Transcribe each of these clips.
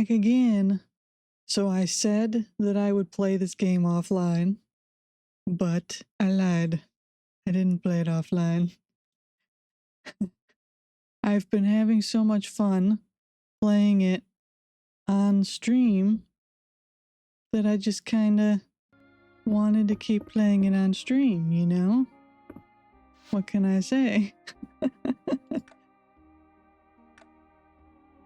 back again. So I said that I would play this game offline, but I lied. I didn't play it offline. I've been having so much fun playing it on stream that I just kinda wanted to keep playing it on stream, you know? What can I say?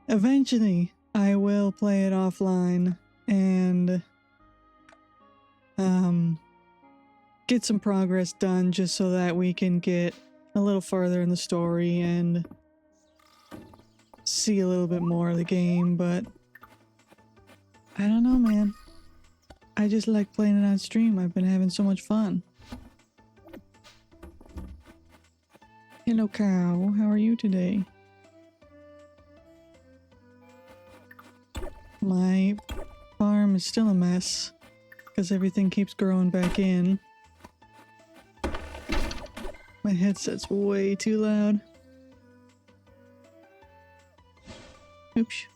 Eventually, I will play it offline and get some progress done just so that we can get a little further in the story and see a little bit more of the game, but I don't know, man. I just like playing it on stream. I've been having so much fun. Hello, cow. How are you today? My farm is still a mess because everything keeps growing back in. My headset's way too loud. Oops.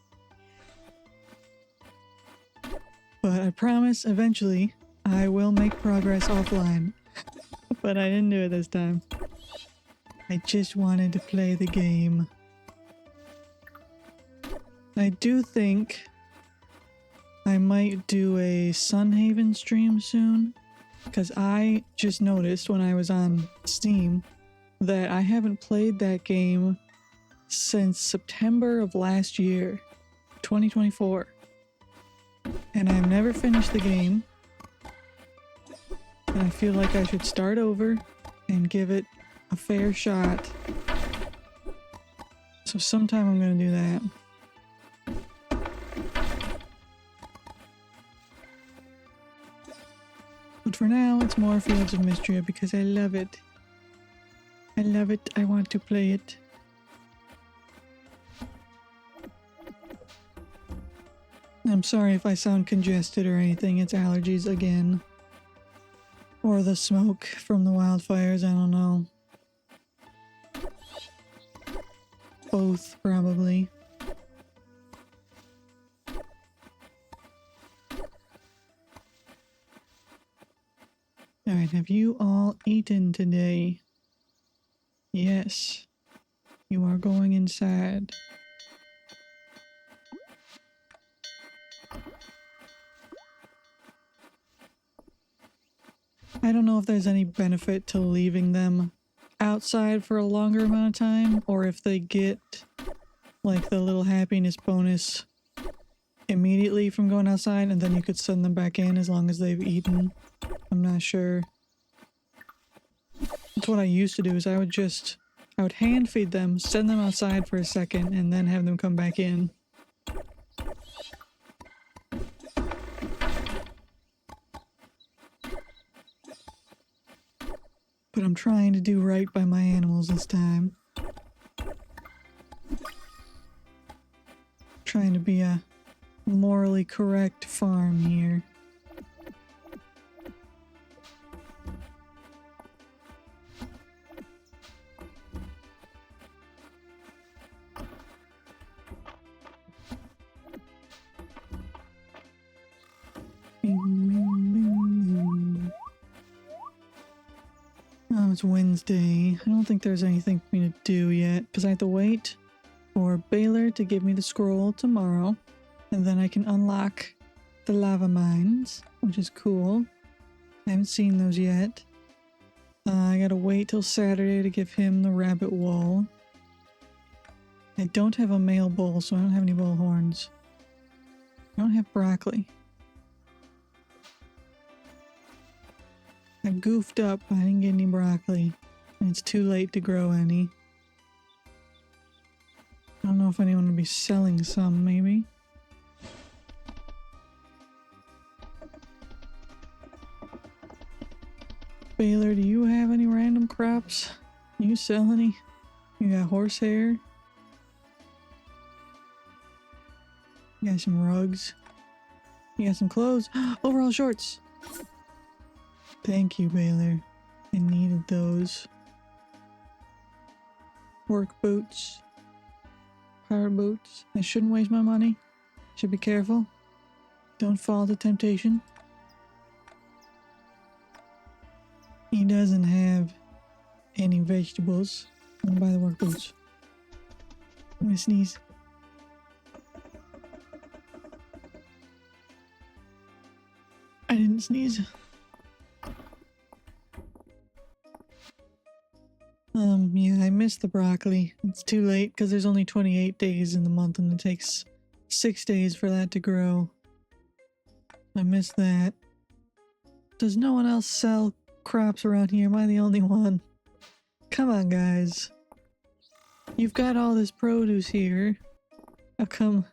But I promise eventually I will make progress offline. But I didn't do it this time. I just wanted to play the game. I do think I might do a Sunhaven stream soon, because I just noticed when I was on Steam that I haven't played that game since September of last year, 2024. And I've never finished the game. And I feel like I should start over and give it a fair shot. So sometime I'm gonna do that. But for now, it's more Fields of Mistria because I love it. I love it. I want to play it. I'm sorry if I sound congested or anything. It's allergies again. Or the smoke from the wildfires. I don't know. Both, probably. Alright, have you all eaten today? Yes. You are going inside. I don't know if there's any benefit to leaving them outside for a longer amount of time, or if they get like the little happiness bonus immediately from going outside and then you could send them back in as long as they've eaten. I'm not sure. That's what I used to do, is I would hand feed them, send them outside for a second, and then have them come back in. But I'm trying to do right by my animals this time. Trying to be a morally correct farm here. Oh, it's Wednesday. I don't think there's anything for me to do yet, because I have to wait for Baylor to give me the scroll tomorrow, and then I can unlock the lava mines, which is cool. I haven't seen those yet. I gotta wait till Saturday to give him the rabbit wool. I don't have a male bull, so I don't have any bull horns. I don't have broccoli. I goofed up. I didn't get any broccoli. And it's too late to grow any. I don't know if anyone would be selling some, maybe. Baylor, do you have any random crops? You sell any? You got horsehair? You got some rugs? You got some clothes? Overall shorts! Thank you, Baylor. I needed those. Work boots. Power boots. I shouldn't waste my money. Should be careful. Don't fall to temptation. He doesn't have any vegetables. I'm gonna buy the work boots. I'm gonna sneeze. I didn't sneeze. Yeah, I missed the broccoli. It's too late because there's only 28 days in the month and it takes 6 days for that to grow. I missed that. Does no one else sell crops around here? Am I the only one? Come on, guys. You've got all this produce here. How come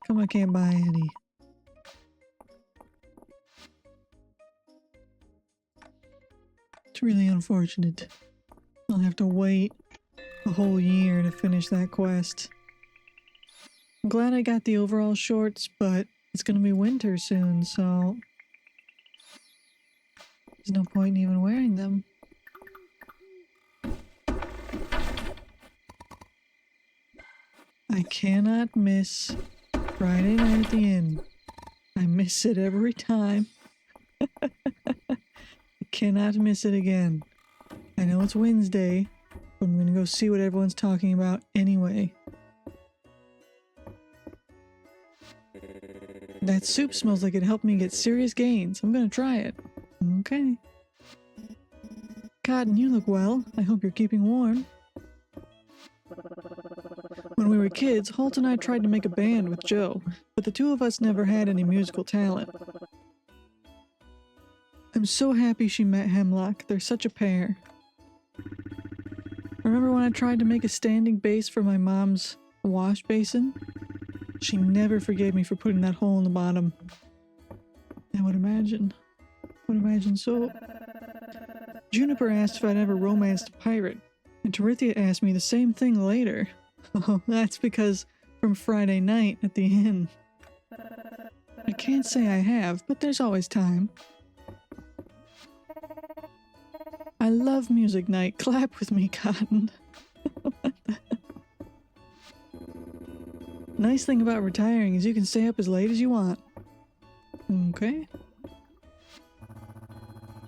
I can't buy any? It's really unfortunate. I'll have to wait a whole year to finish that quest. I'm glad I got the overall shorts, but it's gonna be winter soon, so there's no point in even wearing them. I cannot miss Friday night at the inn. I miss it every time. I cannot miss it again. I know it's Wednesday, but I'm gonna go see what everyone's talking about anyway. That soup smells like it helped me get serious gains. I'm gonna try it. Okay. Cotton, you look well. I hope you're keeping warm. When we were kids, Holt and I tried to make a band with Joe, but the two of us never had any musical talent. I'm so happy she met Hemlock. They're such a pair. Remember when I tried to make a standing base for my mom's wash basin? She never forgave me for putting that hole in the bottom. I would imagine. So. Juniper asked if I'd ever romanced a pirate, and Terithia asked me the same thing later. Oh, that's because from Friday night at the inn. I can't say I have, but there's always time. I love music night. Clap with me, Cotton. Nice thing about retiring is you can stay up as late as you want. Okay.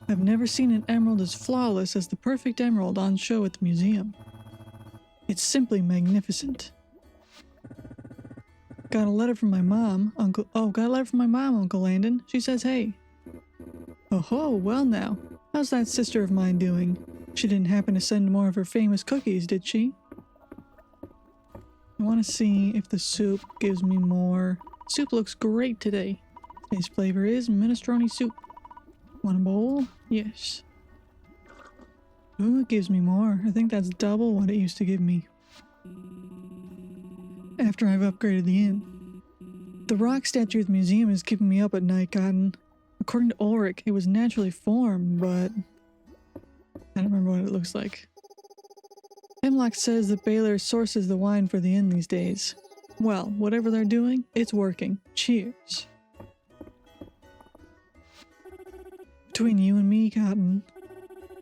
I've never seen an emerald as flawless as the perfect emerald on show at the museum. It's simply magnificent. Got a letter from my mom, Uncle Landon. She says, hey. Oh, well now. How's that sister of mine doing? She didn't happen to send more of her famous cookies, did she? I want to see if the soup gives me more. Soup looks great today. Today's flavor is minestrone soup. Want a bowl? Yes. Ooh, it gives me more. I think that's double what it used to give me. After I've upgraded the inn. The rock statue at the museum is keeping me up at night, Cotton. According to Ulrich, it was naturally formed, but I don't remember what it looks like. Hemlock says that Baylor sources the wine for the inn these days. Well, whatever they're doing, it's working. Cheers. Between you and me, Cotton,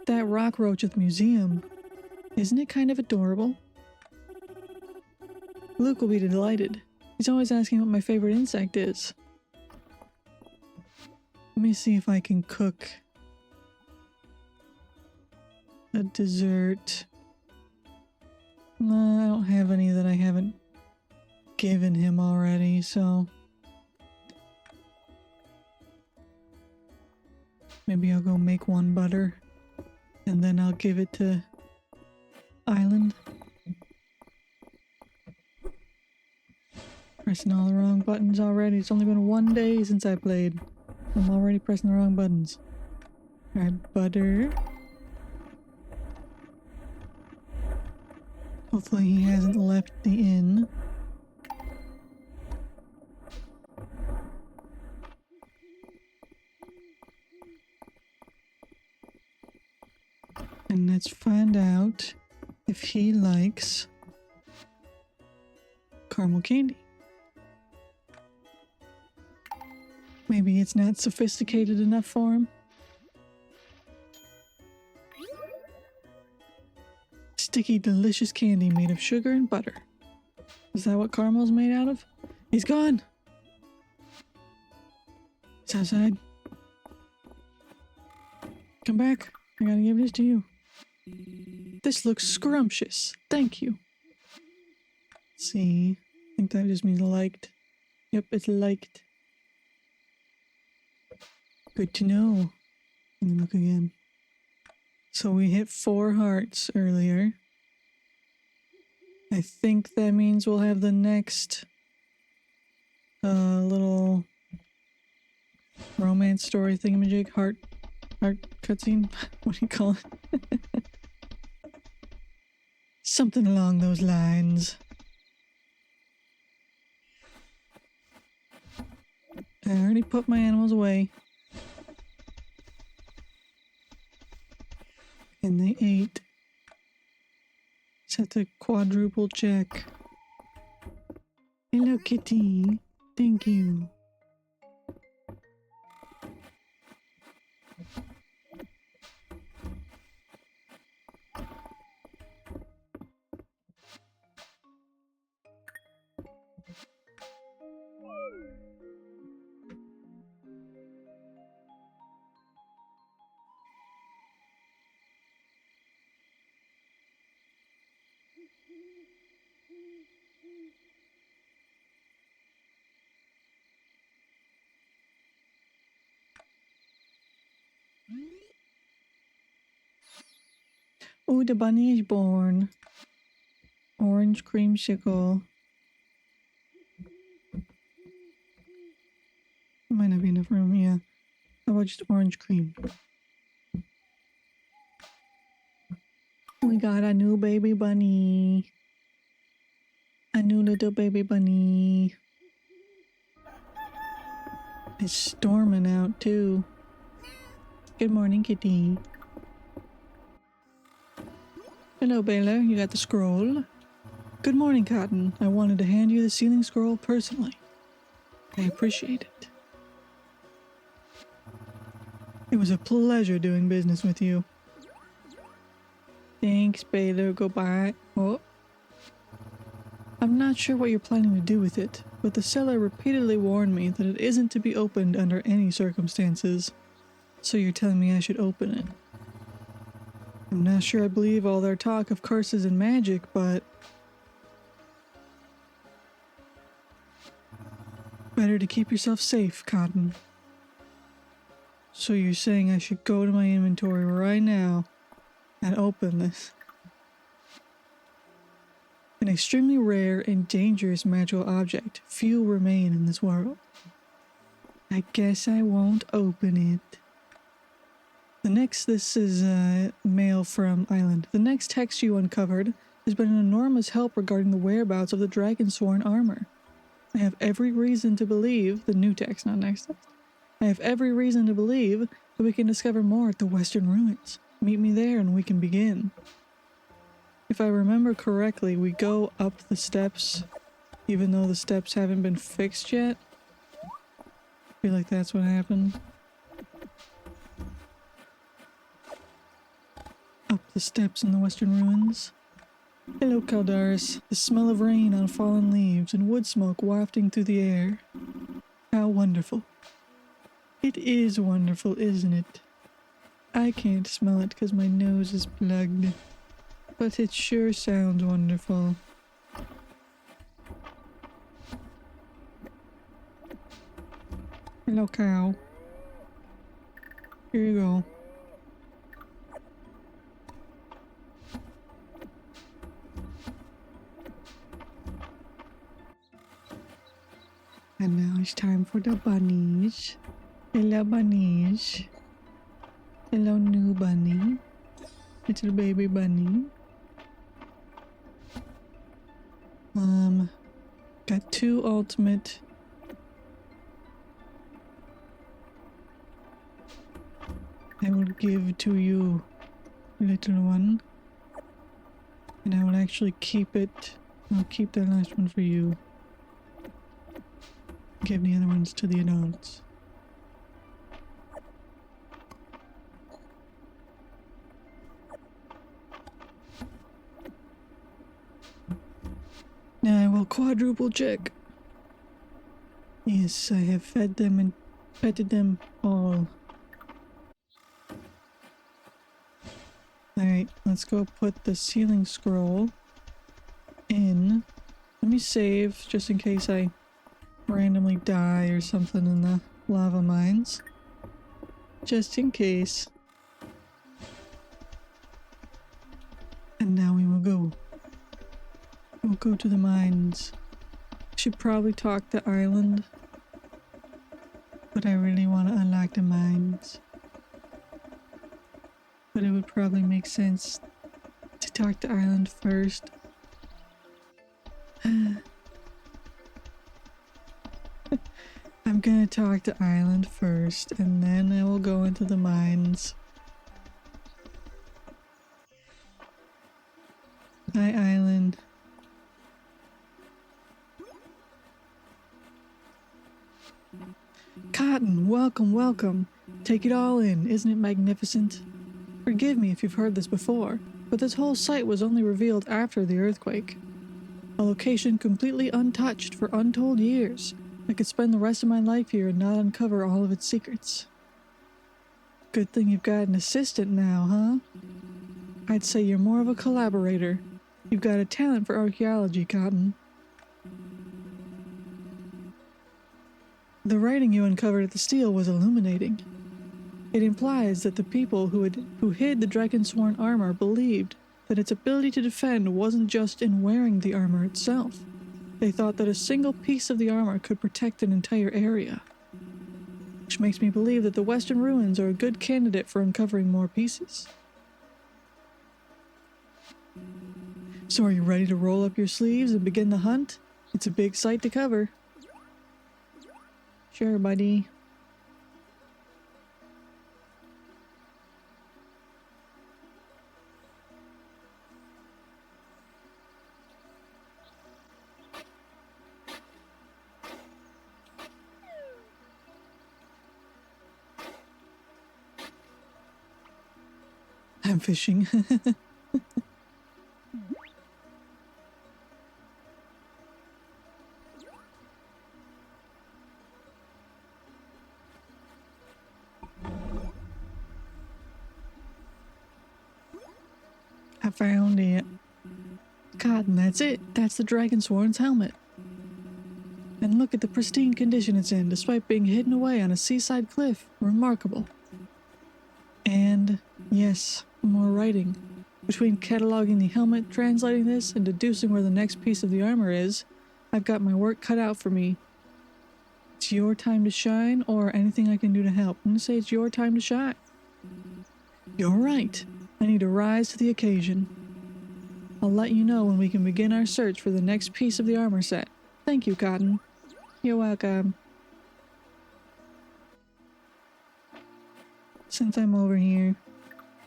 that rock roach at the museum, isn't it kind of adorable? Luke will be delighted. He's always asking what my favorite insect is. Let me see if I can cook a dessert. No, I don't have any that I haven't given him already, so maybe I'll go make one butter and then I'll give it to Island. Pressing all the wrong buttons already. It's only been 1 day since I played. I'm already pressing the wrong buttons. Alright, butter. Hopefully he hasn't left the inn. And let's find out if he likes caramel candy. Maybe it's not sophisticated enough for him. Sticky, delicious candy made of sugar and butter. Is that what caramel's made out of? He's gone! It's outside. Come back. I gotta give this to you. This looks scrumptious. Thank you. Let's see. I think that just means liked. Yep, it's liked. Good to know. Let me look again. So we hit 4 hearts earlier. I think that means we'll have the next little romance story thingamajig. Heart cutscene. What do you call it? Something along those lines. I already put my animals away. And they ate. Set the quadruple check. Hello, kitty. Thank you. Oh, the bunny is born. Orange creamsicle. Might not be enough room, yeah. How about just orange cream? We got a new baby bunny. A new little baby bunny. It's storming out too. Good morning, kitty. Hello, Baylor. You got the scroll? Good morning, Cotton. I wanted to hand you the sealing scroll personally. I appreciate it. It was a pleasure doing business with you. Thanks, Baylor. Goodbye. Oh. I'm not sure what you're planning to do with it, but the seller repeatedly warned me that it isn't to be opened under any circumstances. So you're telling me I should open it? I'm not sure I believe all their talk of curses and magic, but... better to keep yourself safe, Cotton. So you're saying I should go to my inventory right now and open this? An extremely rare and dangerous magical object. Few remain in this world. I guess I won't open it. This is mail from Island. The next text you uncovered has been an enormous help regarding the whereabouts of the dragon-sworn armor. I have every reason to believe, the new text, not next text. I have every reason to believe that we can discover more at the Western Ruins. Meet me there and we can begin. If I remember correctly, we go up the steps, even though the steps haven't been fixed yet. I feel like that's what happened. Up the steps in the Western Ruins. Hello, Caldaris. The smell of rain on fallen leaves and wood smoke wafting through the air. How wonderful. It is wonderful, isn't it? I can't smell it because my nose is plugged. But it sure sounds wonderful. Hello, cow. Here you go. And now it's time for the bunnies. Hello, bunnies. Hello, new bunny. Little baby bunny. Got 2 ultimate. I will give to you, little one. And I will actually keep it. I'll keep that last one for you. Give the other ones to the adults. Now I will quadruple check. Yes, I have fed them and petted them all. Alright, let's go put the sealing scroll in. Let me save just in case I randomly die or something in the lava mines. Just in case. And now we will go. We'll go to the mines. Should probably talk to Island. But I really want to unlock the mines. But it would probably make sense to talk to Island first. I'm gonna talk to Island first, and then I will go into the mines. Hi, Island. Cotton, welcome, welcome. Take it all in, isn't it magnificent? Forgive me if you've heard this before, but this whole site was only revealed after the earthquake. A location completely untouched for untold years. I could spend the rest of my life here and not uncover all of its secrets. Good thing you've got an assistant now, huh? I'd say you're more of a collaborator. You've got a talent for archaeology, Cotton. The writing you uncovered at the steel was illuminating. It implies that the people who hid the Dragonsworn armor believed that its ability to defend wasn't just in wearing the armor itself. They thought that a single piece of the armor could protect an entire area. Which makes me believe that the Western Ruins are a good candidate for uncovering more pieces. So are you ready to roll up your sleeves and begin the hunt? It's a big site to cover. Sure, buddy. I'm fishing. I found it. Cotton, that's it. That's the Dragonsworn's helmet. And look at the pristine condition it's in, despite being hidden away on a seaside cliff. Remarkable. And, yes, more writing. Between cataloging the helmet, translating this, and deducing where the next piece of the armor is, I've got my work cut out for me. It's your time to shine, or anything I can do to help. I'm gonna say it's your time to shine. You're right. I need to rise to the occasion. I'll let you know when we can begin our search for the next piece of the armor set. Thank you, Cotton. You're welcome. Since I'm over here,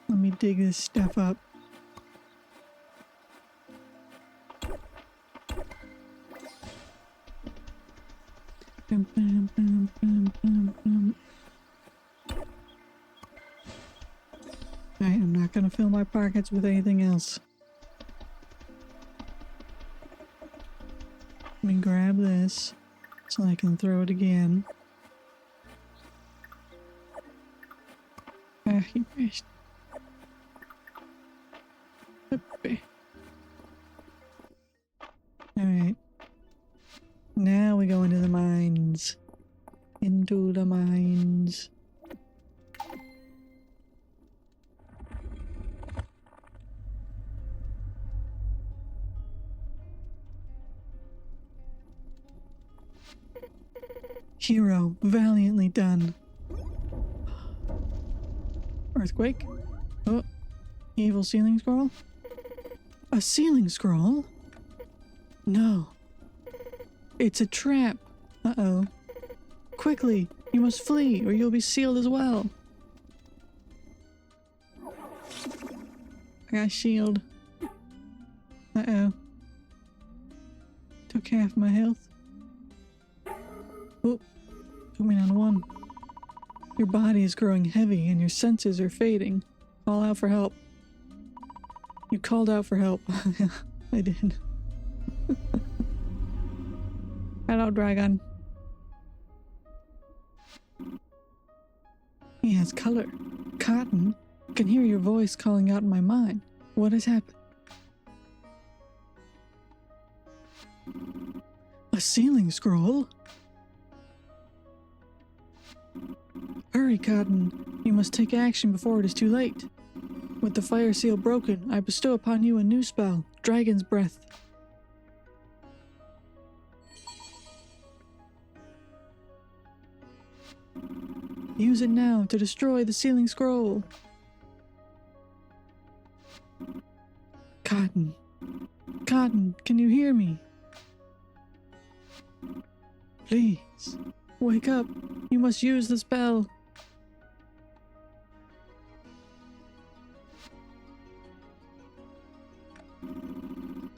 let me dig this stuff up. Alright, I'm not gonna fill my pockets with anything else. Let me grab this so I can throw it again. Ah, he missed. Alright. Now we go into the mines. Into the mines. Hero, valiantly done. Earthquake? Oh, evil sealing scroll? A sealing scroll? No. It's a trap. Uh-oh. Quickly, you must flee or you'll be sealed as well. I got a shield. Uh-oh. Took half my health. Oh, took me down to one. Your body is growing heavy and your senses are fading. Call out for help. You called out for help. I did. Hello, dragon. He has color. Cotton, I can hear your voice calling out in my mind. What has happened? A sealing scroll? Hurry, Cotton. You must take action before it is too late. With the fire seal broken, I bestow upon you a new spell, Dragon's Breath. Use it now to destroy the sealing scroll. Cotton. Cotton, can you hear me? Please, wake up. You must use the spell.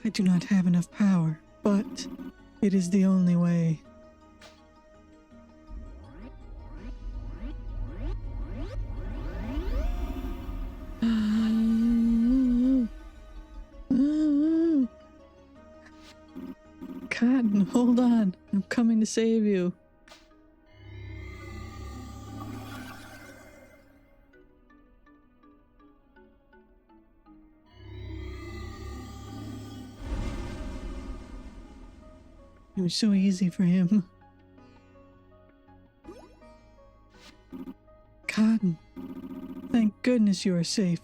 I do not have enough power, but it is the only way. Cotton, hold on. I'm coming to save you. It was so easy for him. Cotton, thank goodness you are safe.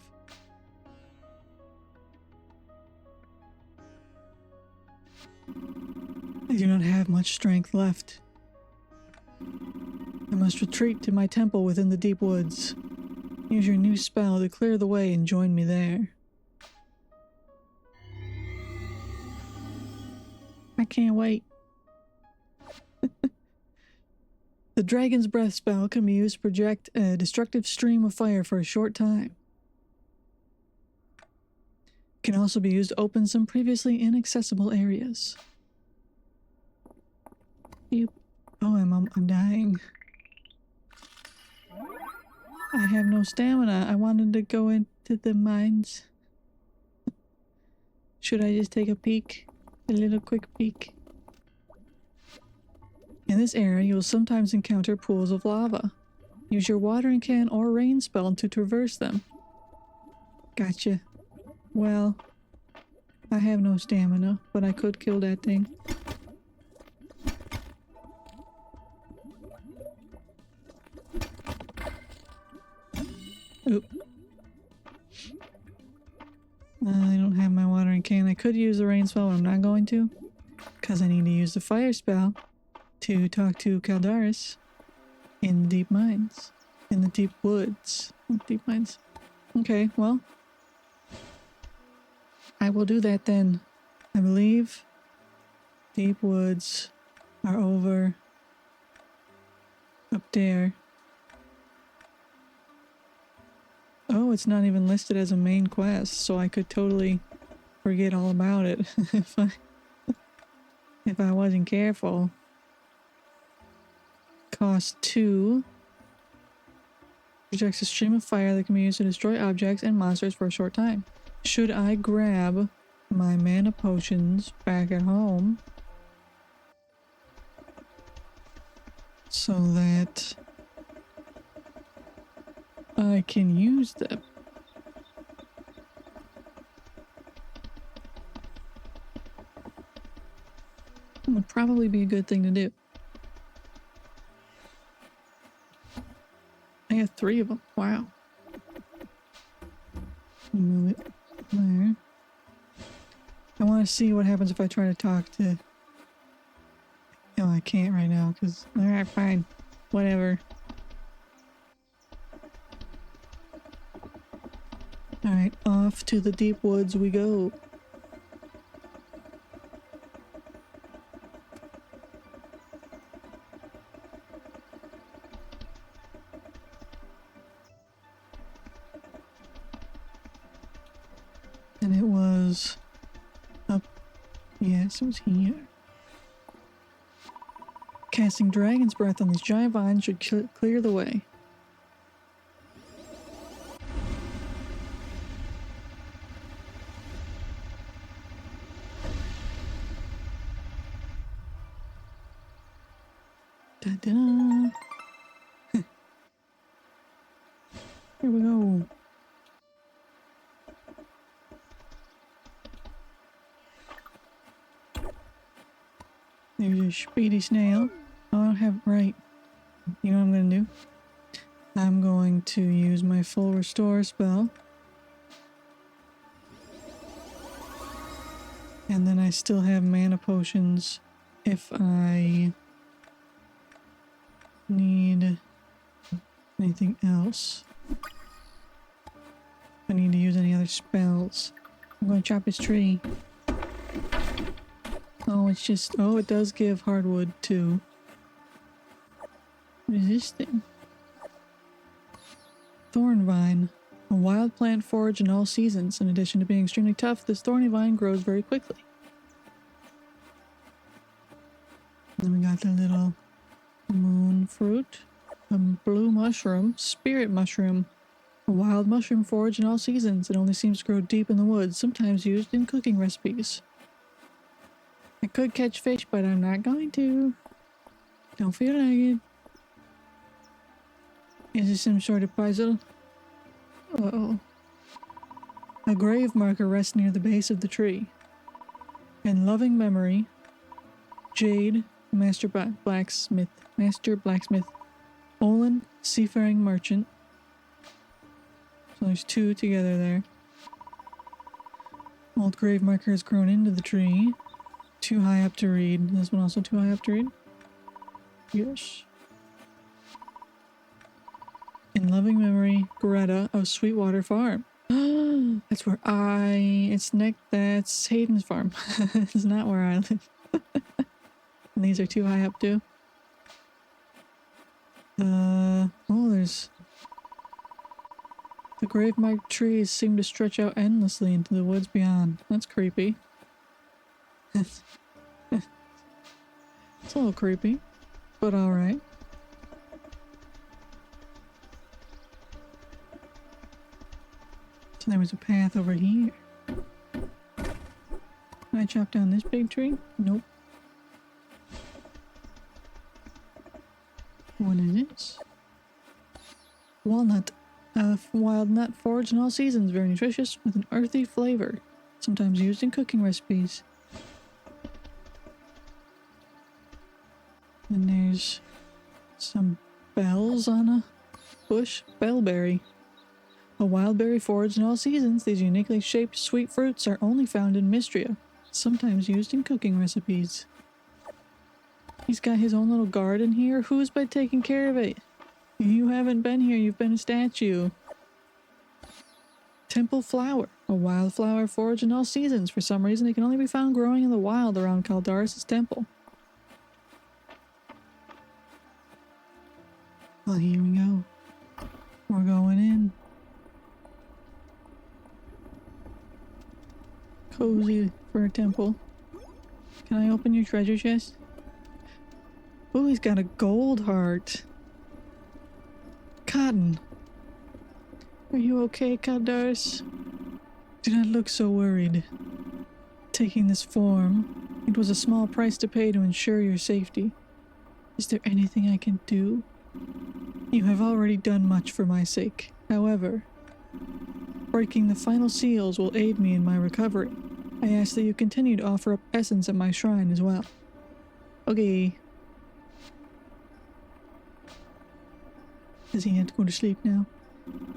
I do not have much strength left. I must retreat to my temple within the deep woods. Use your new spell to clear the way and join me there. I can't wait. The Dragon's Breath spell can be used to project a destructive stream of fire for a short time. It can also be used to open some previously inaccessible areas. Yep. Oh, I'm dying. I have no stamina. I wanted to go into the mines. Should I just take a peek? A little quick peek. In this area, you will sometimes encounter pools of lava. Use your watering can or rain spell to traverse them. Gotcha. Well, I have no stamina, but I could kill that thing. Oop. I don't have my watering can. I could use the rain spell, but I'm not going to. Because I need to use the fire spell to talk to Caldaris in the deep mines. In the deep woods. Deep mines. Okay, well. I will do that then. I believe deep woods are over up there. Oh, it's not even listed as a main quest, so I could totally forget all about it if I wasn't careful. Cost 2. Projects a stream of fire that can be used to destroy objects and monsters for a short time. Should I grab my mana potions back at home so that I can use them? It would probably be a good thing to do. I have 3 of them. Wow. Move it there. I want to see what happens if I try to talk to... No, I can't right now because... Alright, fine. Whatever. Alright, off to the deep woods we go. And it was up. Yes, it was here. Casting Dragon's Breath on these giant vines should clear the way. Da-da. There's a speedy snail. Oh, I don't have it right. You know what I'm gonna do? I'm going to use my full restore spell. And then I still have mana potions if I need anything else. If I need to use any other spells. I'm going to chop this tree. Oh, it's just... Oh, it does give hardwood too. What is this thing? Thorn vine. A wild plant foraged in all seasons. In addition to being extremely tough, this thorny vine grows very quickly. Then we got the little moon fruit. A blue mushroom. Spirit mushroom. A wild mushroom foraged in all seasons. It only seems to grow deep in the woods, sometimes used in cooking recipes. I could catch fish, but I'm not going to. Don't feel like it. Is this some sort of puzzle? Uh-oh. A grave marker rests near the base of the tree. In loving memory, Jade, Master Blacksmith, Olin, Seafaring Merchant. So there's two together there. Old grave marker has grown into the tree. Too high up to read. This one also too high up to read? Yes. In loving memory, Greta of Sweetwater Farm. That's where that's Hayden's farm. It's not where I live. And these are too high up too. Oh, there's... The grave-marked trees seem to stretch out endlessly into the woods beyond. That's creepy. It's a little creepy, but alright. So there was a path over here. Can I chop down this big tree? Nope. What is this? Walnut. A wild nut foraged in all seasons. Very nutritious with an earthy flavor. Sometimes used in cooking recipes. And there's some bells on a bush. Bellberry. A wild berry foraged in all seasons. These uniquely shaped sweet fruits are only found in Mistria. Sometimes used in cooking recipes. He's got his own little garden here. Who's been taking care of it? You haven't been here. You've been a statue. Temple flower. A wild flower foraged in all seasons. For some reason, it can only be found growing in the wild around Caldaris' temple. Well, here we go. We're going in. Cozy for a temple. Can I open your treasure chest? Oh, he's got a gold heart. Cotton. Are you okay, Caldaris? Do not look so worried. Taking this form, it was a small price to pay to ensure your safety. Is there anything I can do? You have already done much for my sake. However, breaking the final seals will aid me in my recovery. I ask that you continue to offer up essence at my shrine as well. Okay. Does he have to go to sleep now?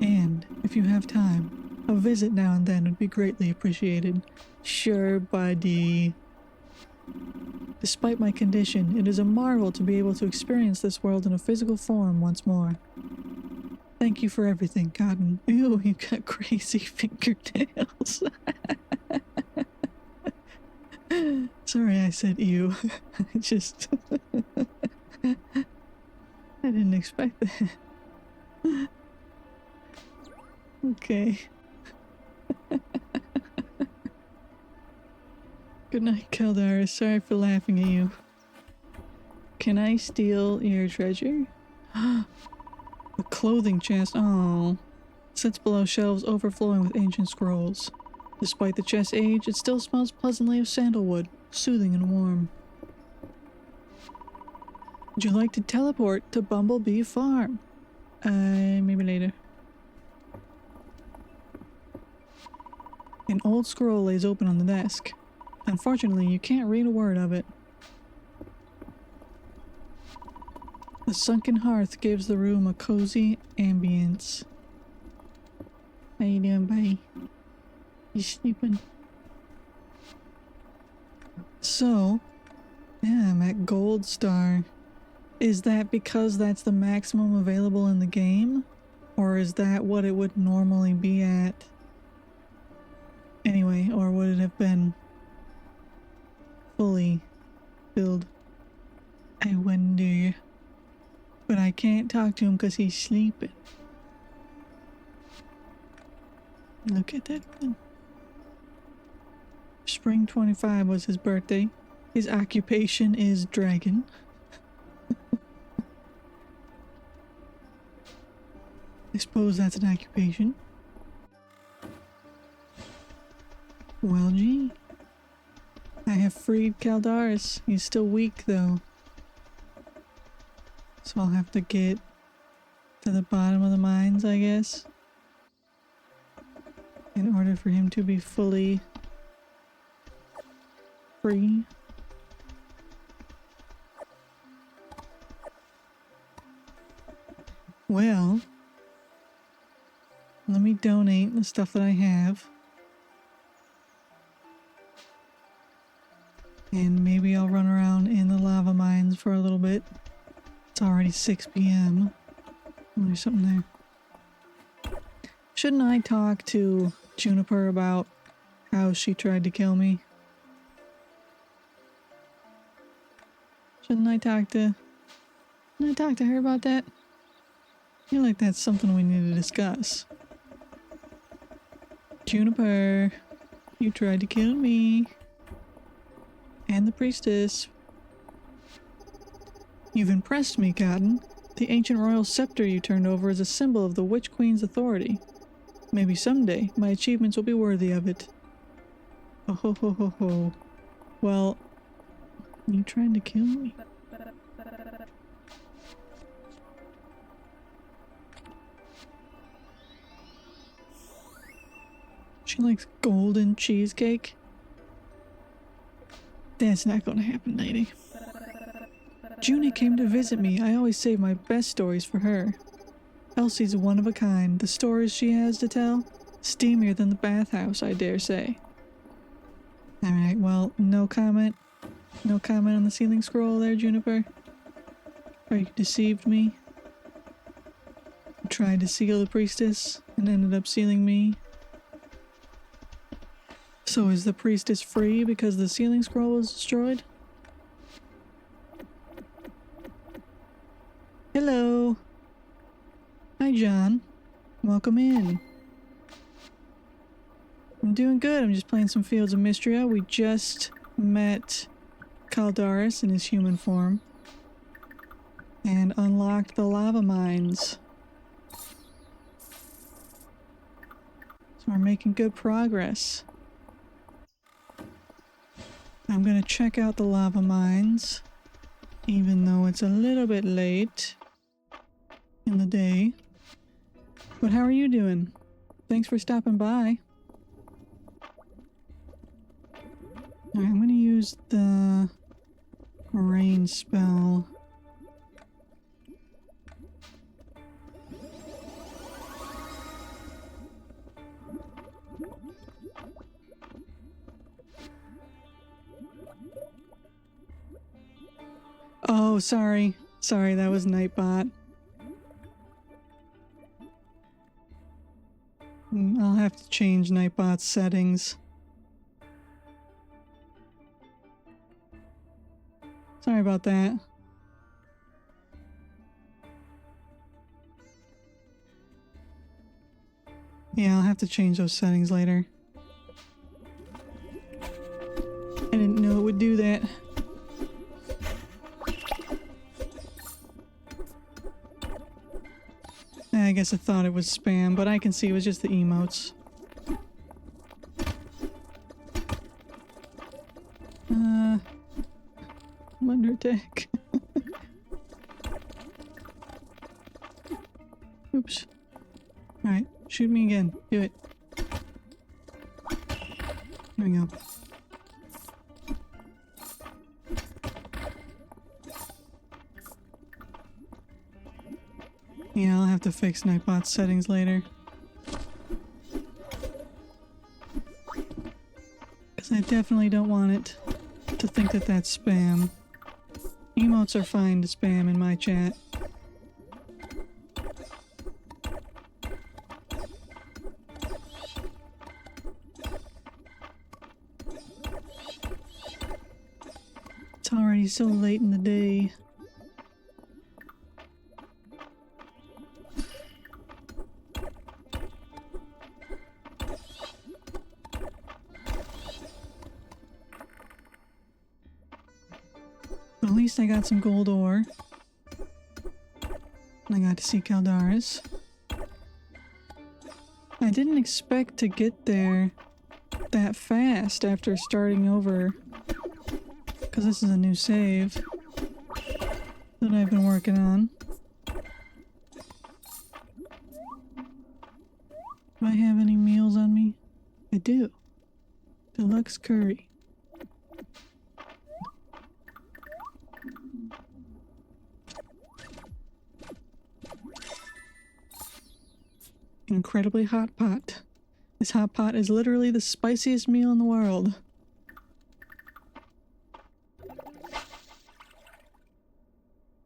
And, if you have time, a visit now and then would be greatly appreciated. Sure, buddy. Despite my condition, it is a marvel to be able to experience this world in a physical form once more. Thank you for everything, Cotton. Ew, you got crazy fingernails. Sorry I said ew. I just... I didn't expect that. Okay. Good night, Caldaris. Sorry for laughing at you. Can I steal your treasure? A clothing chest. Oh. Sits below shelves overflowing with ancient scrolls. Despite the chest's age, it still smells pleasantly of sandalwood, soothing and warm. Would you like to teleport to Bumblebee Farm? Maybe later. An old scroll lays open on the desk. Unfortunately, you can't read a word of it. The sunken hearth gives the room a cozy ambience. How you doing, buddy? You sleeping? So, yeah, I'm at Gold Star. Is that because that's the maximum available in the game? Or is that what it would normally be at? Anyway, or would it have been fully filled? I wonder. But I can't talk to him because he's sleeping. Look at that one. Spring 25 was his birthday. His occupation is dragon. I suppose that's an occupation. Well, gee. I have freed Caldaris. He's still weak, though. So I'll have to get to the bottom of the mines, I guess. In order for him to be fully free. Well, let me donate the stuff that I have. And maybe I'll run around in the lava mines for a little bit. It's already 6 p.m. There's something there. Shouldn't I talk to Juniper about how she tried to kill me? Shouldn't I talk to her about that? I feel like that's something we need to discuss. Juniper, you tried to kill me. And the priestess. You've impressed me, Cotton. The ancient royal scepter you turned over is a symbol of the Witch Queen's authority. Maybe someday my achievements will be worthy of it. Oh ho ho ho ho. Well, you trying to kill me? She likes golden cheesecake? That's not gonna happen, lady. Junie came to visit me. I always save my best stories for her. Elsie's one of a kind. The stories she has to tell, steamier than the bathhouse, I dare say. Alright, well, no comment. No comment on the sealing scroll there, Juniper. Or you deceived me. You tried to seal the priestess and ended up sealing me. So is the priestess free because the sealing scroll was destroyed? Hello. Hi, John. Welcome in. I'm doing good. I'm just playing some Fields of Mistria. We just met Caldaris in his human form and unlocked the lava mines. So we're making good progress. I'm gonna check out the lava mines, even though it's a little bit late in the day. But how are you doing? Thanks for stopping by. Alright, I'm gonna use the rain spell. Oh, sorry. Sorry, that was Nightbot. I'll have to change Nightbot's settings. Sorry about that. Yeah, I'll have to change those settings later. I didn't know it would do that. I guess I thought it was spam, but I can see it was just the emotes. I'm under attack. Oops. Alright, shoot me again. Do it. There we go. Yeah, I'll have to fix Nightbot's settings later. Because I definitely don't want it to think that that's spam. Emotes are fine to spam in my chat. It's already so late in the day. But at least I got some gold ore. And I got to see Caldaris. I didn't expect to get there that fast after starting over. Because this is a new save that I've been working on. Do I have any meals on me? I do. Deluxe curry. Incredibly hot pot. This hot pot is literally the spiciest meal in the world.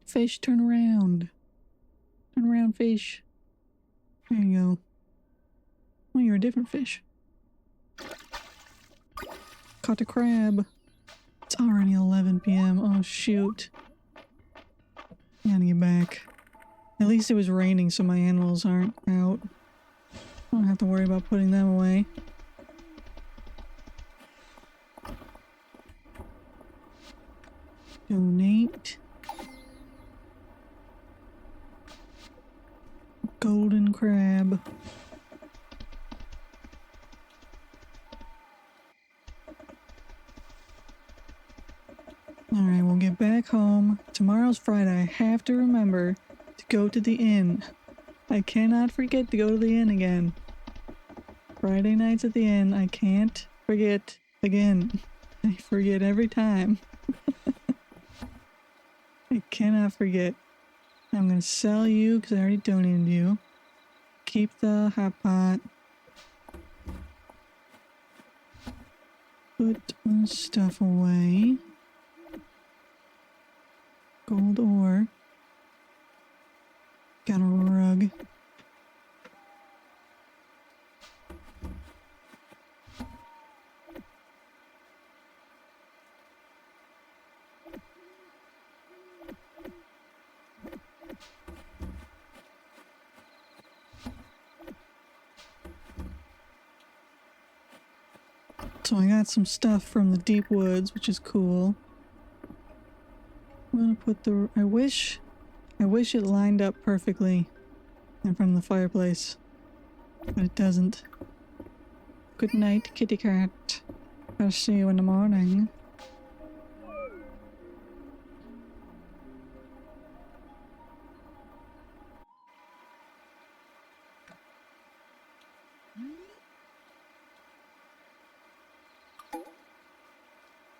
Fish, turn around. Turn around, fish. There you go. Well, you're a different fish. Caught a crab. It's already 11 p.m. Oh, shoot. I gotta get back. At least it was raining, so my animals aren't out. I don't have to worry about putting them away. Donate. Golden crab. Alright, we'll get back home. Tomorrow's Friday. I have to remember to go to the inn. I cannot forget to go to the inn again. Friday nights at the inn, I can't forget again. I forget every time. I cannot forget. I'm gonna sell you because I already donated you. Keep the hot pot. Put the stuff away. Gold ore. Got a rug. So I got some stuff from the deep woods, which is cool. I'm gonna put the... I wish it lined up perfectly in front of the fireplace, but it doesn't. Good night, kitty cat. I'll see you in the morning.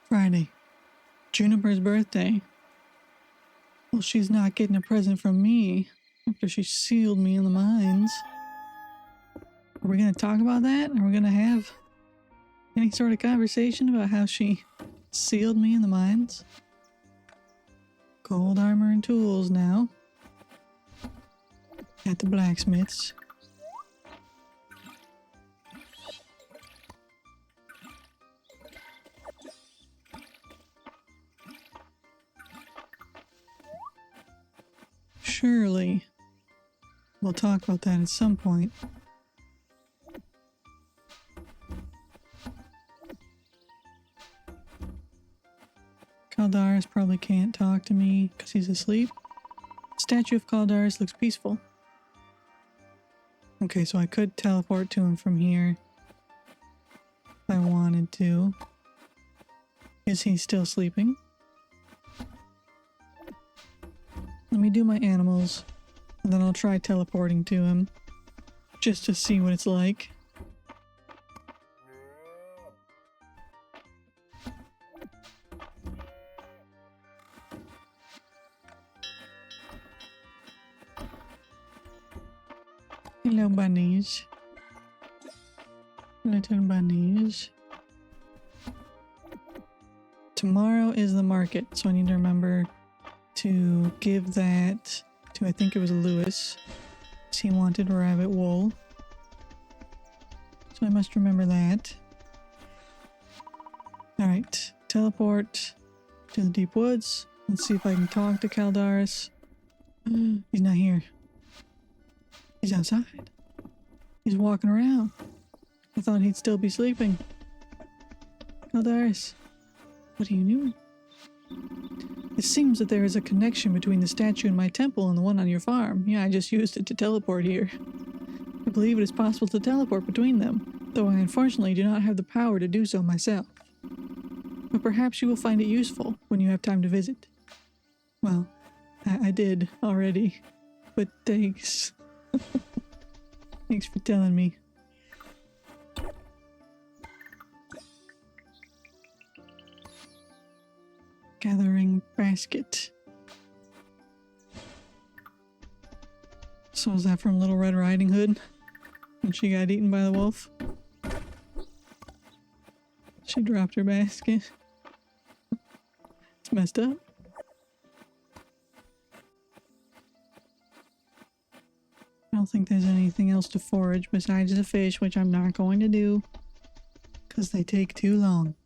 Friday. Juniper's birthday. Well, she's not getting a present from me after she sealed me in the mines. Are we going to talk about that? Are we going to have any sort of conversation about how she sealed me in the mines? Gold armor and tools now. At the blacksmith's. Surely we'll talk about that at some point. Caldaris probably can't talk to me because he's asleep. Statue of Caldaris looks peaceful. Okay, so I could teleport to him from here if I wanted to. Is he still sleeping? Let me do my animals, and then I'll try teleporting to him, just to see what it's like. Hello, bunnies. Little bunnies. Tomorrow is the market, so I need to remember to give that to, I think it was Lewis. He wanted rabbit wool. So I must remember that. Alright, teleport to the deep woods. Let's see if I can talk to Caldaris. He's not here. He's outside. He's walking around. I thought he'd still be sleeping. Caldaris, what are you doing? It seems that there is a connection between the statue in my temple and the one on your farm. Yeah, I just used it to teleport here. I believe it is possible to teleport between them, though I unfortunately do not have the power to do so myself. But perhaps you will find it useful when you have time to visit. Well, I did already, but thanks. Thanks for telling me. Gathering basket. So is that from Little Red Riding Hood? When she got eaten by the wolf? She dropped her basket. It's messed up. I don't think there's anything else to forage besides the fish, which I'm not going to do because they take too long.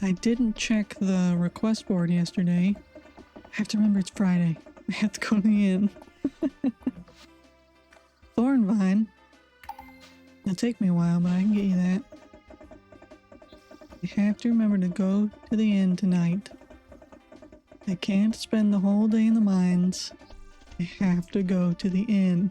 I didn't check the request board yesterday. I have to remember it's Friday. I have to go to the inn. Thornvine. It'll take me a while, but I can get you that. I have to remember to go to the inn tonight. I can't spend the whole day in the mines. I have to go to the inn.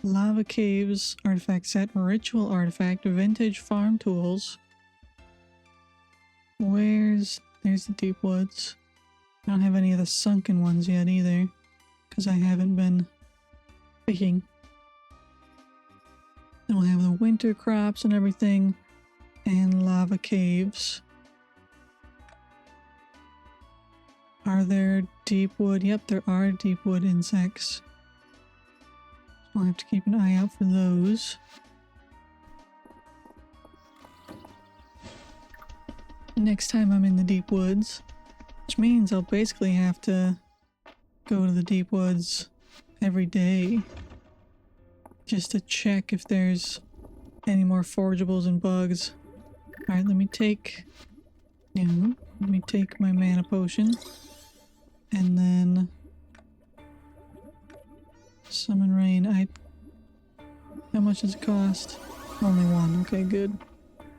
Lava caves, artifact set, ritual artifact, vintage farm tools. There's the deep woods. I don't have any of the sunken ones yet either, because I haven't been picking. Then we'll have the winter crops and everything, and lava caves. Are there deep wood? Yep, there are deep wood insects. I'll have to keep an eye out for those. Next time I'm in the deep woods, which means I'll basically have to go to the deep woods every day just to check if there's any more forageables and bugs. Alright, let me take my mana potion and then summon rain. How much does it cost? Only one. Okay, good.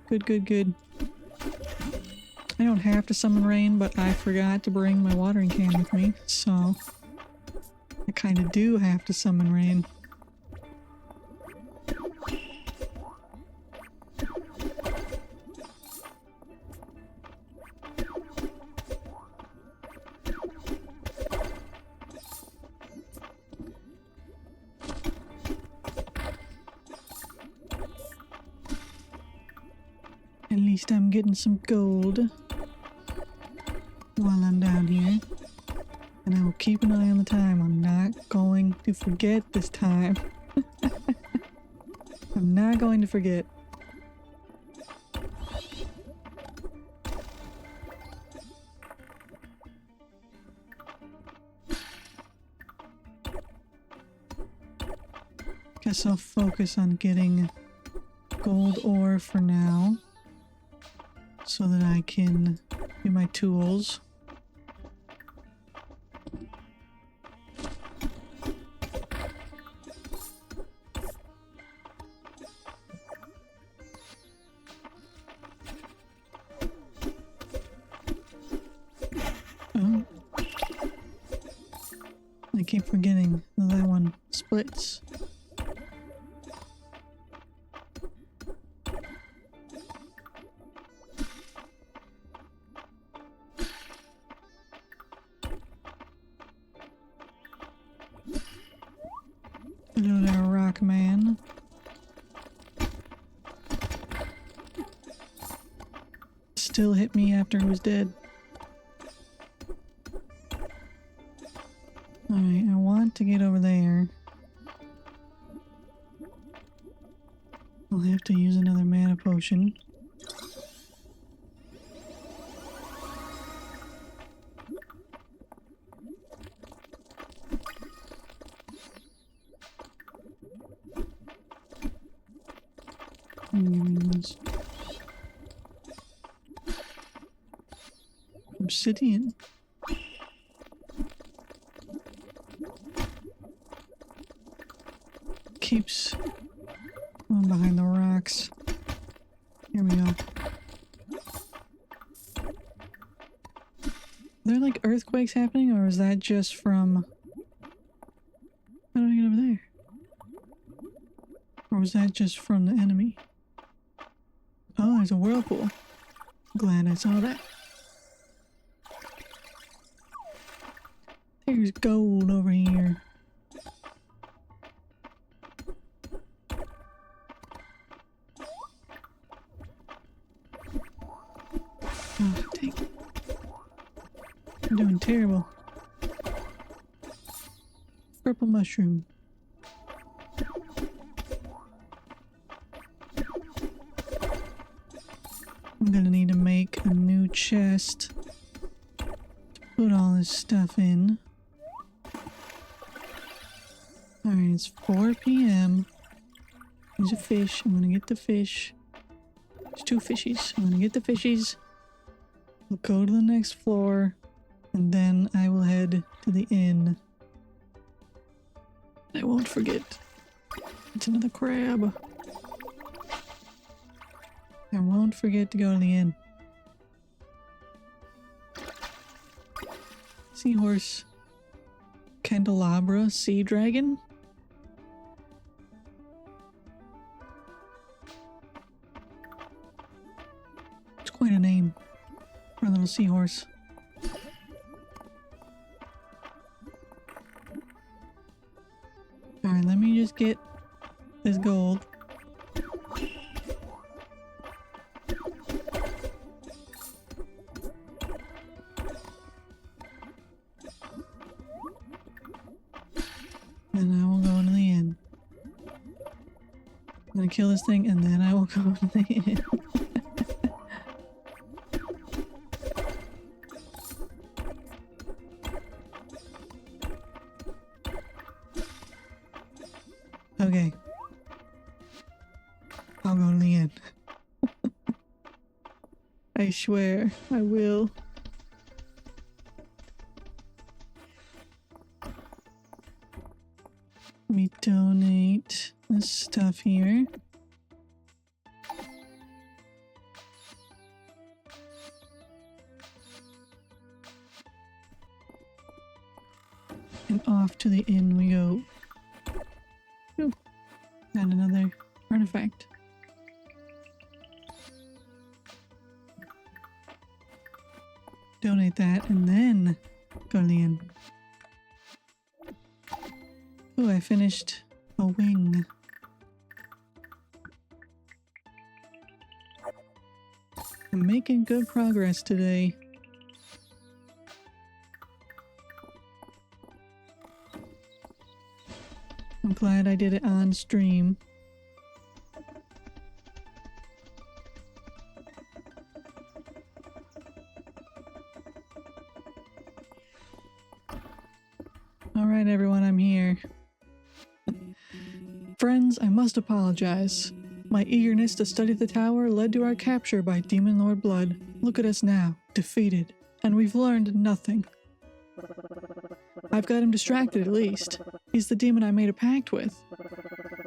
Good. I don't have to summon rain, but I forgot to bring my watering can with me, so I kind of do have to summon rain. At least I'm getting some gold while I'm down here. And I will keep an eye on the time. I'm not going to forget this time. I'm not going to forget. Guess I'll focus on getting gold ore for now, so that I can do my tools. Oh. I keep forgetting that one splits. still hit me after he was dead. Alright, I want to get over there. I'll have to use another mana potion. Obsidian. Keeps going behind the rocks. Here we go. Are there like earthquakes happening, or is that just from... How do I get over there? Or was that just from the enemy? Oh, there's a whirlpool. Glad I saw that. There's gold over here. Oh, dang it. I'm doing terrible. Purple mushroom. I'm gonna need to make a new chest to put all this stuff in. Alright, it's 4 p.m. There's a fish. I'm gonna get the fish. There's 2 fishies. I'm gonna get the fishies. We'll go to the next floor. And then I will head to the inn. I won't forget. It's another crab. I won't forget to go to the inn. Seahorse. Candelabra sea dragon. It's quite a name for a little seahorse. Alright, let me just get this gold. And I will go to the inn. I'm gonna kill this thing and then I will go to the inn. Okay. I'll go to the inn. I swear, I will. Let me donate this stuff here. And off to the inn we go. Ooh, got another artifact. Donate that and then go to the inn. Ooh, I finished a wing. I'm making good progress today. I'm glad I did it on stream. Alright everyone, I'm here. Friends, I must apologize. My eagerness to study the tower led to our capture by Demon Lord Blood. Look at us now, defeated. And we've learned nothing. I've got him distracted at least. He's the demon I made a pact with.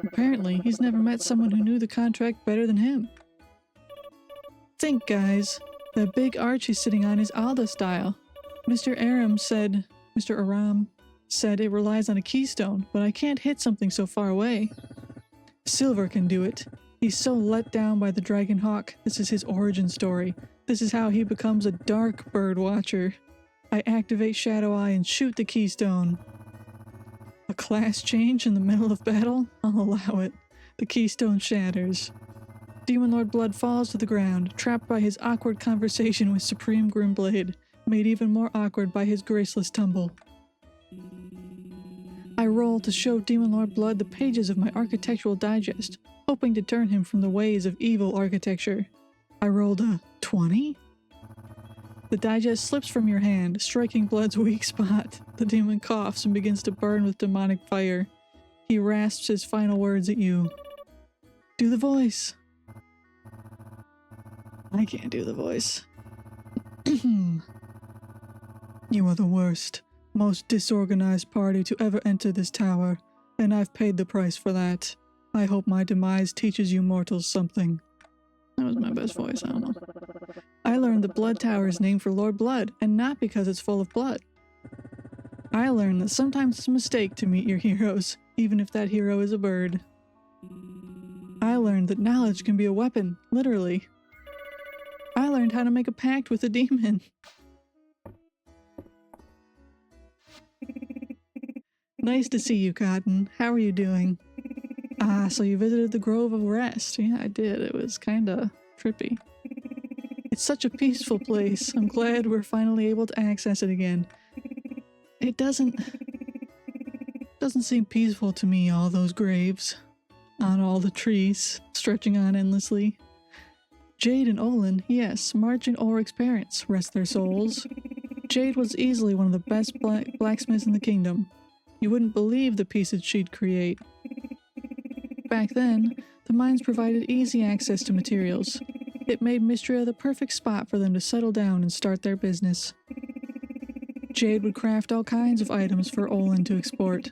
Apparently, he's never met someone who knew the contract better than him. Think, guys. That big arch he's sitting on is Alda style. Mr. Aram said it relies on a keystone, but I can't hit something so far away. Silver can do it. He's so let down by the Dragon Hawk. This is his origin story. This is how he becomes a dark bird watcher. I activate Shadow Eye and shoot the keystone. A class change in the middle of battle? I'll allow it. The keystone shatters. Demon Lord Blood falls to the ground, trapped by his awkward conversation with Supreme Grimblade, made even more awkward by his graceless tumble. I roll to show Demon Lord Blood the pages of my architectural digest, hoping to turn him from the ways of evil architecture. I rolled a 20? The digest slips from your hand, striking Blood's weak spot. The demon coughs and begins to burn with demonic fire. He rasps his final words at you. Do the voice. I can't do the voice. You are the worst, most disorganized party to ever enter this tower, and I've paid the price for that. I hope my demise teaches you mortals something. That was my best voice, I don't know. I learned the Blood Tower is named for Lord Blood, and not because it's full of blood. I learned that sometimes it's a mistake to meet your heroes, even if that hero is a bird. I learned that knowledge can be a weapon, literally. I learned how to make a pact with a demon. Nice to see you, Cotton. How are you doing? Ah, so you visited the Grove of Rest. Yeah, I did. It was kinda trippy. It's such a peaceful place. I'm glad we're finally able to access it again. It doesn't seem peaceful to me, all those graves. On all the trees, stretching on endlessly. Jade and Olin, yes, March and Ulrich's parents, rest their souls. Jade was easily one of the best blacksmiths in the kingdom. You wouldn't believe the pieces she'd create. Back then, the mines provided easy access to materials. It made Mistria the perfect spot for them to settle down and start their business. Jade would craft all kinds of items for Olin to export.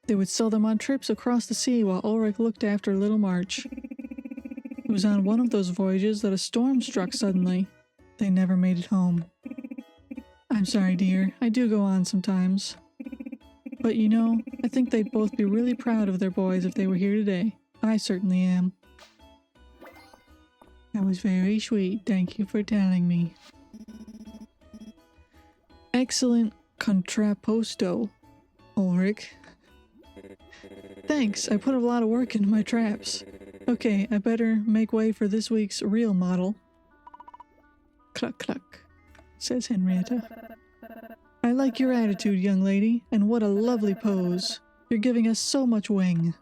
They would sell them on trips across the sea while Ulrich looked after little March. It was on one of those voyages that a storm struck suddenly. They never made it home. I'm sorry, dear. I do go on sometimes. But you know, I think they'd both be really proud of their boys if they were here today. I certainly am. That was very sweet. Thank you for telling me. Excellent contrapposto, Ulrich. Thanks, I put a lot of work into my traps. Okay, I better make way for this week's real model. Cluck cluck, says Henrietta. I like your attitude, young lady, and what a lovely pose. You're giving us so much wing.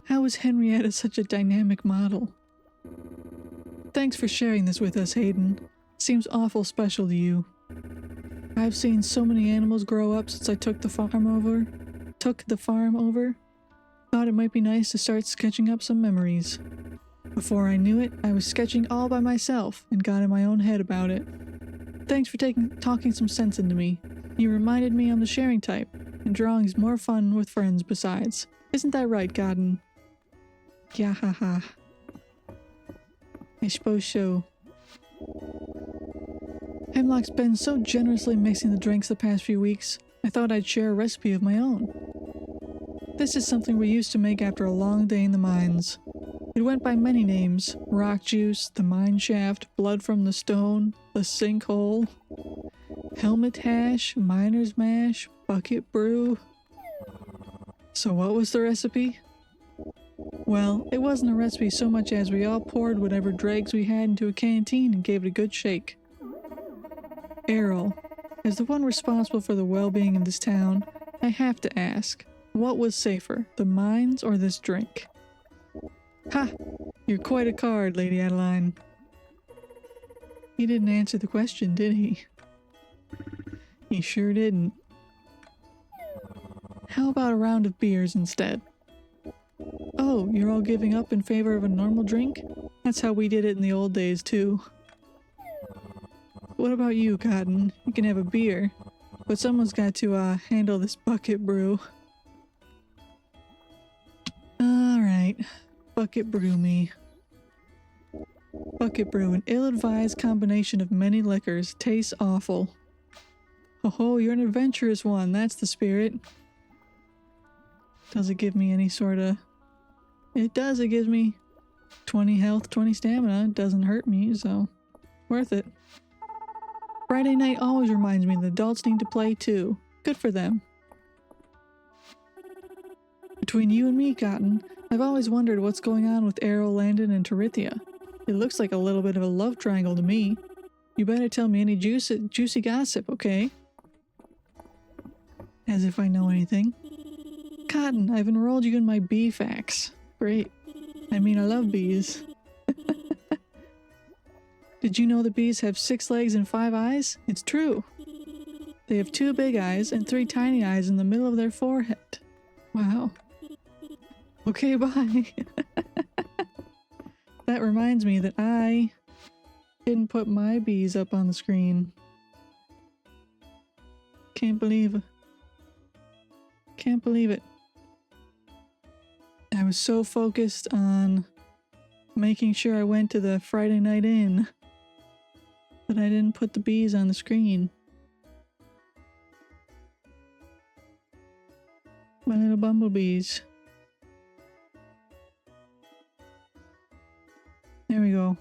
How is Henrietta such a dynamic model? Thanks for sharing this with us, Hayden. Seems awful special to you. I've seen so many animals grow up since I took the farm over. Thought it might be nice to start sketching up some memories. Before I knew it, I was sketching all by myself and got in my own head about it. Thanks for talking some sense into me. You reminded me I'm the sharing type, and drawing's more fun with friends besides. Isn't that right, Godden? Yeah, haha. I suppose so. Hemlock's been so generously mixing the drinks the past few weeks, I thought I'd share a recipe of my own. This is something we used to make after a long day in the mines. It went by many names: rock juice, the mine shaft, blood from the stone, the sinkhole, helmet hash, miner's mash, bucket brew. So what was the recipe? Well, it wasn't a recipe so much as we all poured whatever dregs we had into a canteen and gave it a good shake. Errol, as the one responsible for the well-being of this town, I have to ask, what was safer, the mines or this drink? Ha! You're quite a card, Lady Adeline. He didn't answer the question, did he? He sure didn't. How about a round of beers instead? Oh, you're all giving up in favor of a normal drink? That's how we did it in the old days, too. What about you, Cotton? You can have a beer, but someone's got to, handle this bucket brew. Alright. Bucket brew me. Bucket brew, an ill-advised combination of many liquors. Tastes awful. Oh, you're an adventurous one. That's the spirit. Does it give me any sort of... It does. It gives me 20 health, 20 stamina. It doesn't hurt me, so worth it. Friday night always reminds me that adults need to play too. Good for them. Between you and me, Cotton, I've always wondered what's going on with Arrow, Landon, and Tarithia. It looks like a little bit of a love triangle to me. You better tell me any juicy gossip, okay? As if I know anything. Cotton, I've enrolled you in my bee facts. Great. I mean, I love bees. Did you know the bees have 6 legs and 5 eyes? It's true. They have 2 big eyes and 3 tiny eyes in the middle of their forehead. Wow. Okay, bye. That reminds me that I didn't put my bees up on the screen. Can't believe it. I was so focused on making sure I went to the Friday night inn that I didn't put the bees on the screen. My little bumblebees. There we go.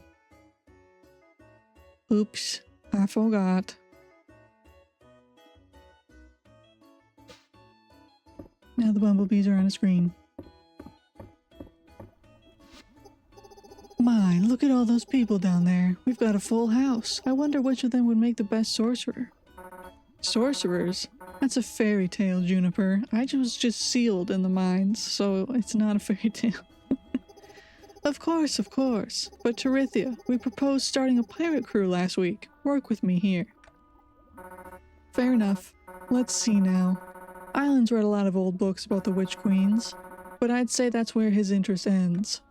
Oops, I forgot. Now the bumblebees are on the screen. My, look at all those people down there. We've got a full house. I wonder which of them would make the best sorcerer. Sorcerers? That's a fairy tale, Juniper. I was just sealed in the mines, so it's not a fairy tale. Of course. But Tarithia, we proposed starting a pirate crew last week. Work with me here. Fair enough. Let's see now. Island's read a lot of old books about the witch queens, but I'd say that's where his interest ends.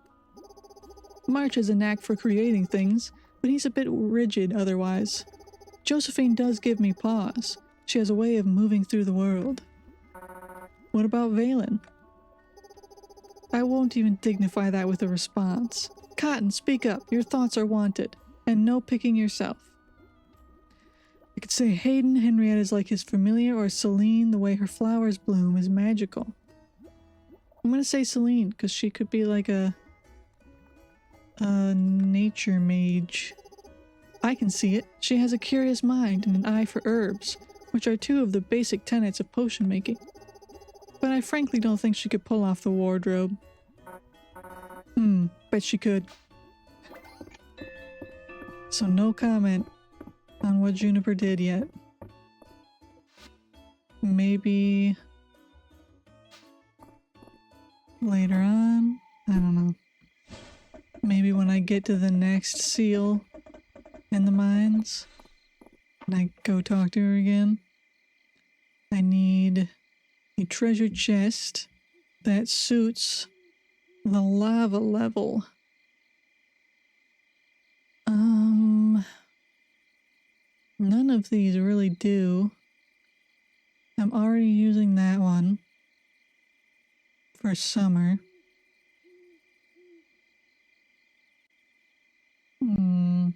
March has a knack for creating things, but he's a bit rigid otherwise. Josephine does give me pause. She has a way of moving through the world. What about Valen? I won't even dignify that with a response. Cotton, speak up. Your thoughts are wanted. And no picking yourself. I could say Hayden, Henrietta's like his familiar, or Celine, the way her flowers bloom is magical. I'm gonna say Celine, because she could be like a nature mage. I can see it. She has a curious mind and an eye for herbs, which are 2 of the basic tenets of potion making. But I frankly don't think she could pull off the wardrobe. Bet she could. So no comment on what Juniper did yet. Maybe later on? I don't know. Maybe when I get to the next seal in the mines and I go talk to her again. I need a treasure chest that suits the lava level. None of these really do. I'm already using that one for summer. I'm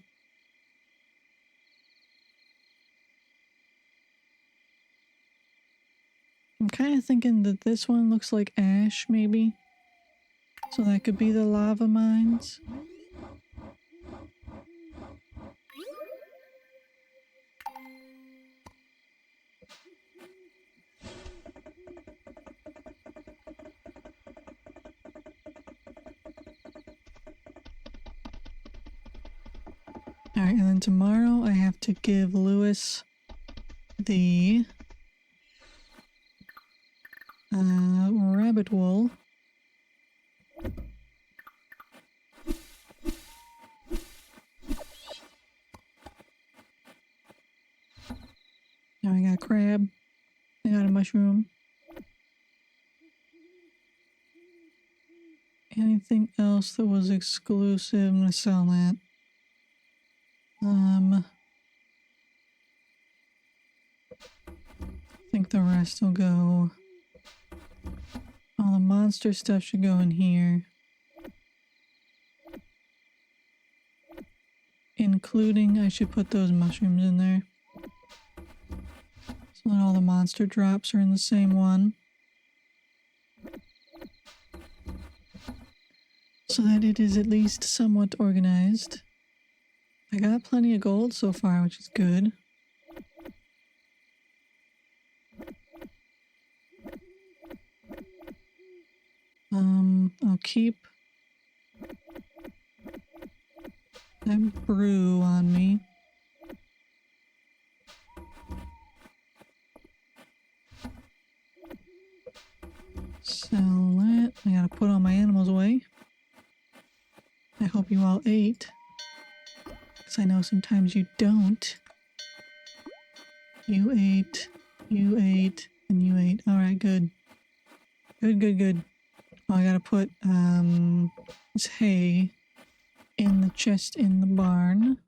kind of thinking that this one looks like ash, maybe. So that could be the lava mines. Alright, and then tomorrow I have to give Lewis the rabbit wool. Now I got a crab. I got a mushroom. Anything else that was exclusive? I'm gonna sell that. I think the rest will go. All the monster stuff should go in here. Including, I should put those mushrooms in there. So that all the monster drops are in the same one. So that it is at least somewhat organized. I got plenty of gold so far, which is good. keep that brew on me. Sell it. I gotta put all my animals away. I hope you all ate. Because I know sometimes you don't. You ate, and you ate. Alright, good. Good. Oh, I gotta put this hay in the chest in the barn.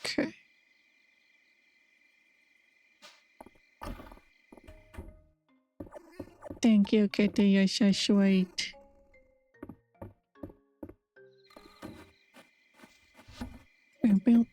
Okay. Thank you, Kitty. You're so sweet. Boom, boom.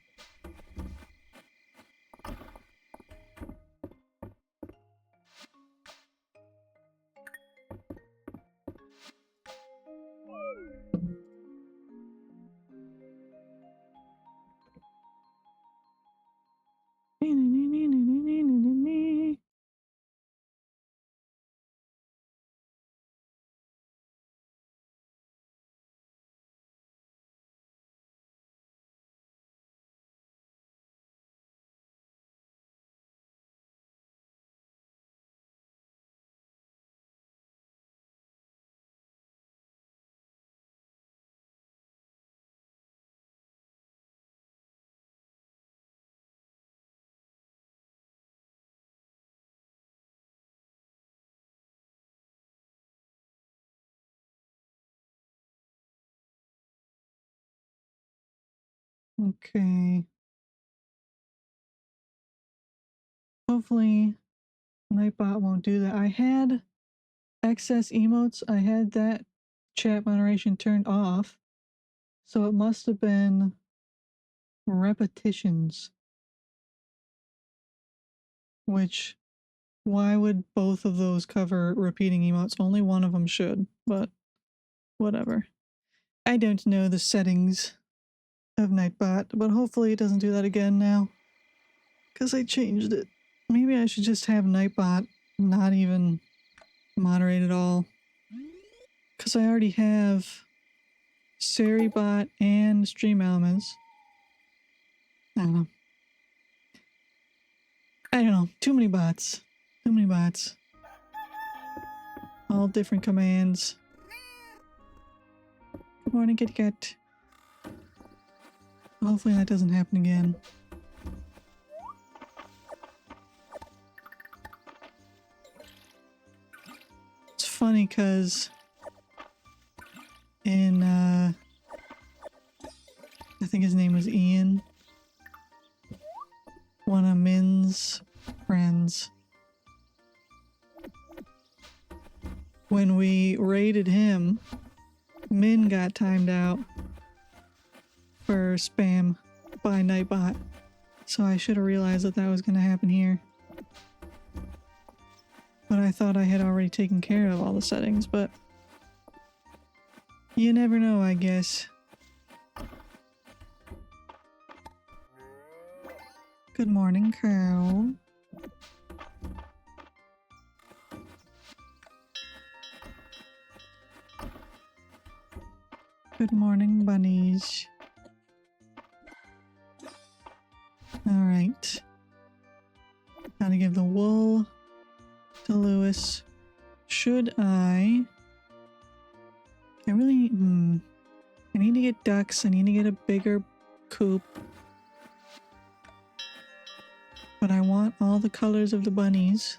Okay. Hopefully Nightbot won't do that. I had excess emotes. I had that chat moderation turned off. So it must have been repetitions. Which, why would both of those cover repeating emotes? Only one of them should, but whatever. I don't know the settings of Nightbot, but hopefully it doesn't do that again now. Because I changed it. Maybe I should just have Nightbot not even moderate at all. Because I already have Seribot and Stream Elements. I don't know. Too many bots. Too many bots. All different commands. Good morning, kitty cat. Hopefully that doesn't happen again. It's funny because in I think his name was Ian, one of Min's friends, when we raided him, Min got timed out for spam by Nightbot, so I should have realized that that was going to happen here. But I thought I had already taken care of all the settings, but you never know, I guess. Good morning, cow. Good morning, bunnies. Alright. Gotta give the wool to Lewis. Should I really... I need to get ducks. I need to get a bigger coop. But I want all the colors of the bunnies.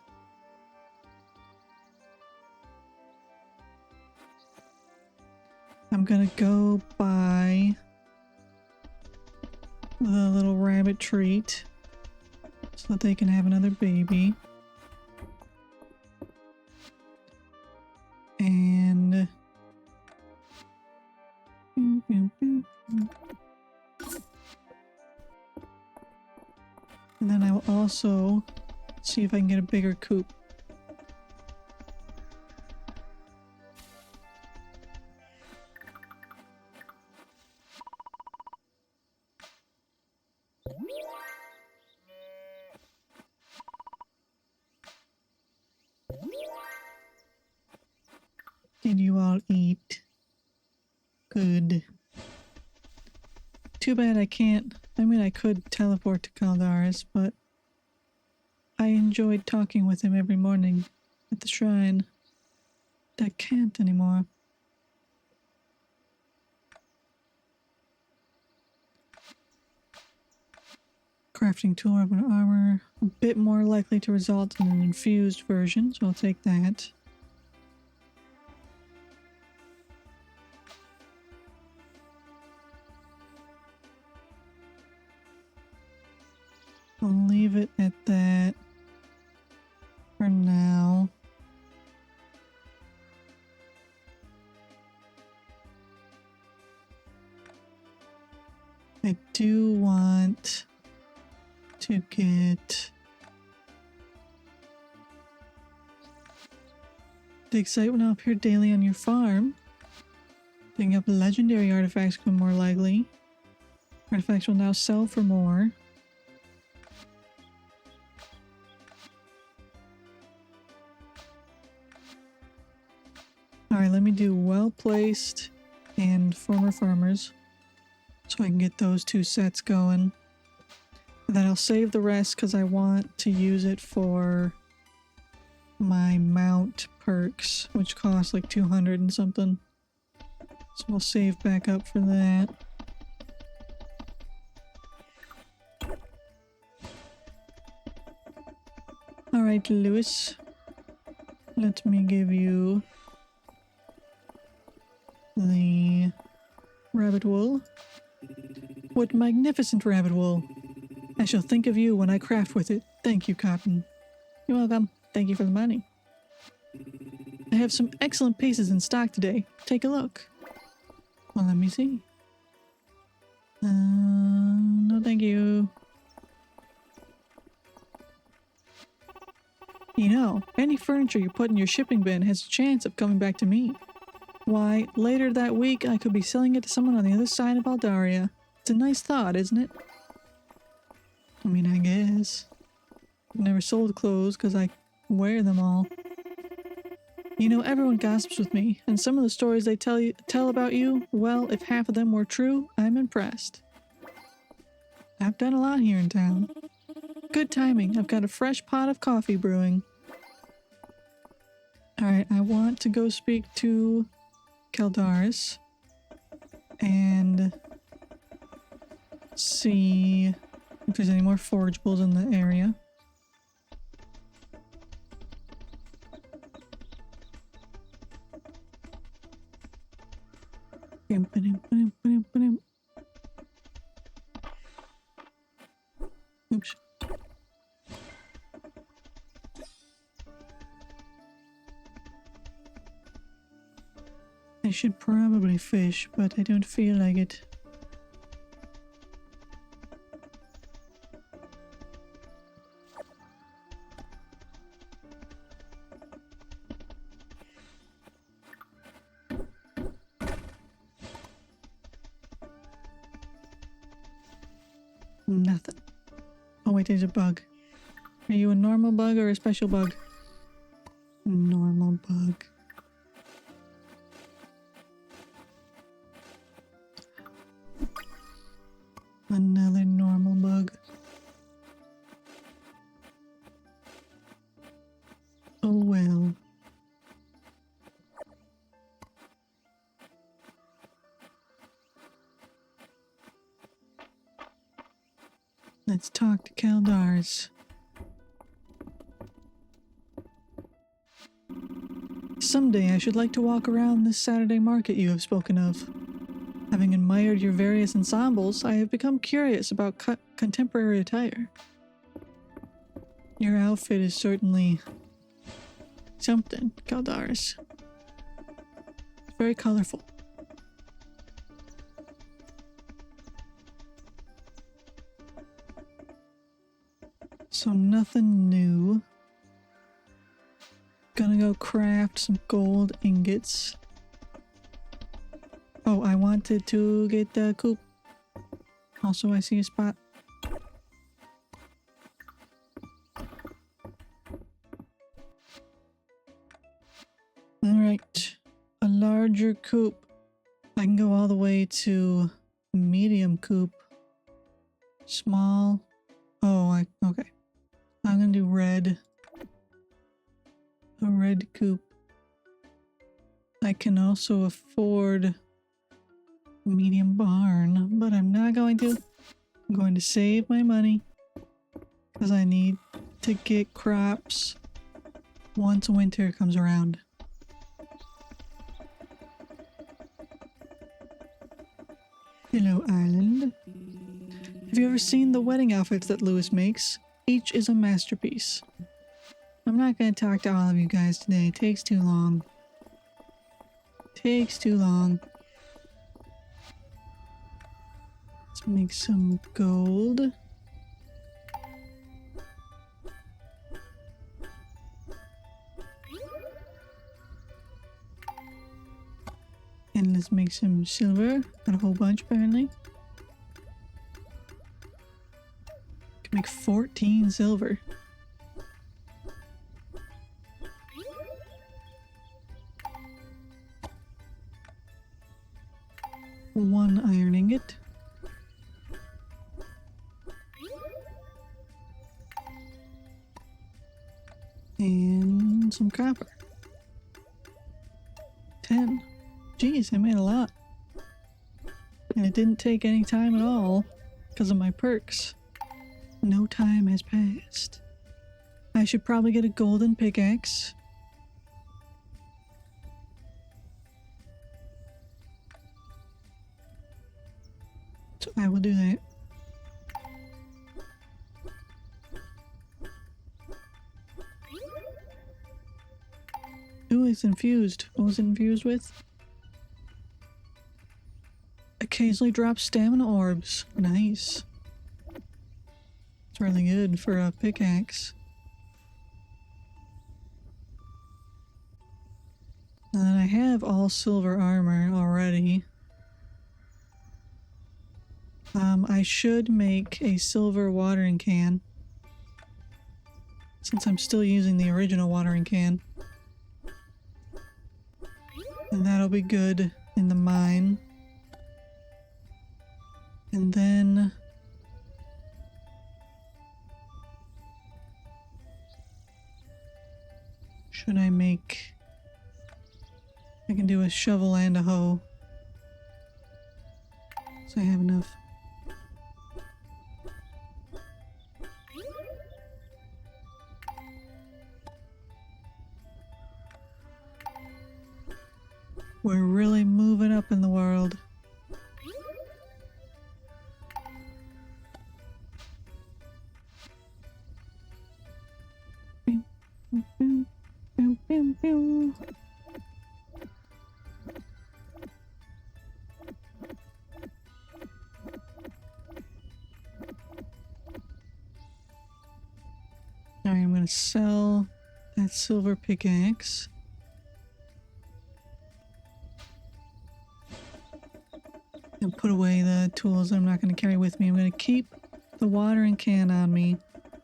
I'm gonna go buy the little rabbit treat so that they can have another baby. And then I will also see if I can get a bigger coop. Did you all eat? Good. Too bad I can't. I mean, I could teleport to Caldaris, but I enjoyed talking with him every morning at the shrine. I can't anymore. Crafting tool, weapon, armor. A bit more likely to result in an infused version, so I'll take that. I'll leave it at that for now. I do want to get the excitement will appear daily on your farm. Picking up legendary artifacts become more likely. Artifacts will now sell for more. Alright, let me do well-placed and former farmers so I can get those two sets going. And then I'll save the rest because I want to use it for my mount perks, which cost like 200 and something. So we'll save back up for that. Alright, Lewis. Let me give you the rabbit wool. What magnificent rabbit wool! I shall think of you when I craft with it. Thank you, Cotton. You're welcome. Thank you for the money. I have some excellent pieces in stock today. Take a look. Well, let me see. No thank you. You know, any furniture you put in your shipping bin has a chance of coming back to me. Why, later that week I could be selling it to someone on the other side of Aldaria. It's a nice thought, isn't it? I mean, I guess. I've never sold clothes because I wear them all. You know, everyone gossips with me, and some of the stories they tell about you, well, if half of them were true, I'm impressed. I've done a lot here in town. Good timing. I've got a fresh pot of coffee brewing. Alright, I want to go speak to Caldaris and see if there's any more forageables in the area. Oops. I should probably fish, but I don't feel like it. Nothing. Oh wait, there's a bug. Are you a normal bug or a special bug? Normal bug. Another normal bug. Oh well. Let's talk to Caldaris. Someday I should like to walk around this Saturday market you have spoken of. Having admired your various ensembles, I have become curious about contemporary attire. Your outfit is certainly something, Caldaris. Very colorful. So nothing new. Gonna go craft some gold ingots. Oh, I wanted to get the coop. Also, I see a spot. Alright. larger coop. I can go all the way to medium coop. Small. Oh, okay. I'm gonna do red. A red coop. I can also afford a medium barn, but I'm not going to. I'm going to save my money because I need to get crops once winter comes around. Hello, Island. Have you ever seen the wedding outfits that Lewis makes? Each is a masterpiece. I'm not going to talk to all of you guys today. It takes too long. Takes too long. Let's make some gold. And let's make some silver. Got a whole bunch apparently. Can make 14 silver. One iron ingot. And some copper. 10. Jeez, I made a lot. And it didn't take any time at all because of my perks. No time has passed. I should probably get a golden pickaxe. So I will do that. Ooh, it's infused. What was it infused with? Occasionally drops stamina orbs. Nice. It's really good for a pickaxe. And then I have all silver armor already. I should make a silver watering can. Since I'm still using the original watering can. And that'll be good in the mine. And then... should I make... I can do a shovel and a hoe. So I have enough. We're really moving up in the world. Alright, I'm gonna sell that silver pickaxe. And put away the tools that I'm not going to carry with me. I'm going to keep the watering can on me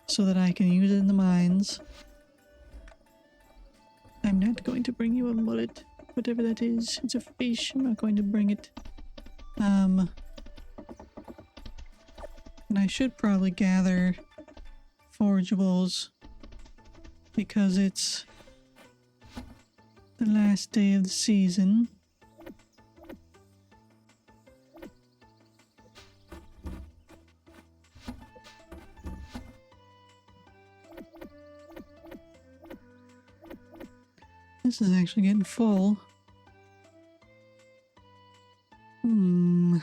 so that I can use it in the mines. I'm not going to bring you a mullet, whatever that is. It's a fish. I'm not going to bring it. And I should probably gather forageables because it's the last day of the season. This is actually getting full. I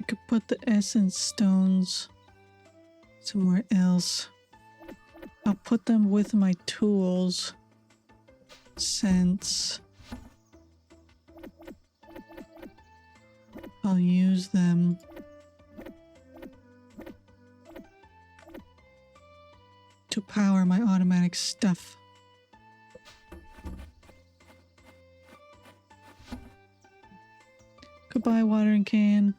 could put the essence stones somewhere else. I'll put them with my tools since I'll use them to power my automatic stuff. Goodbye, watering can.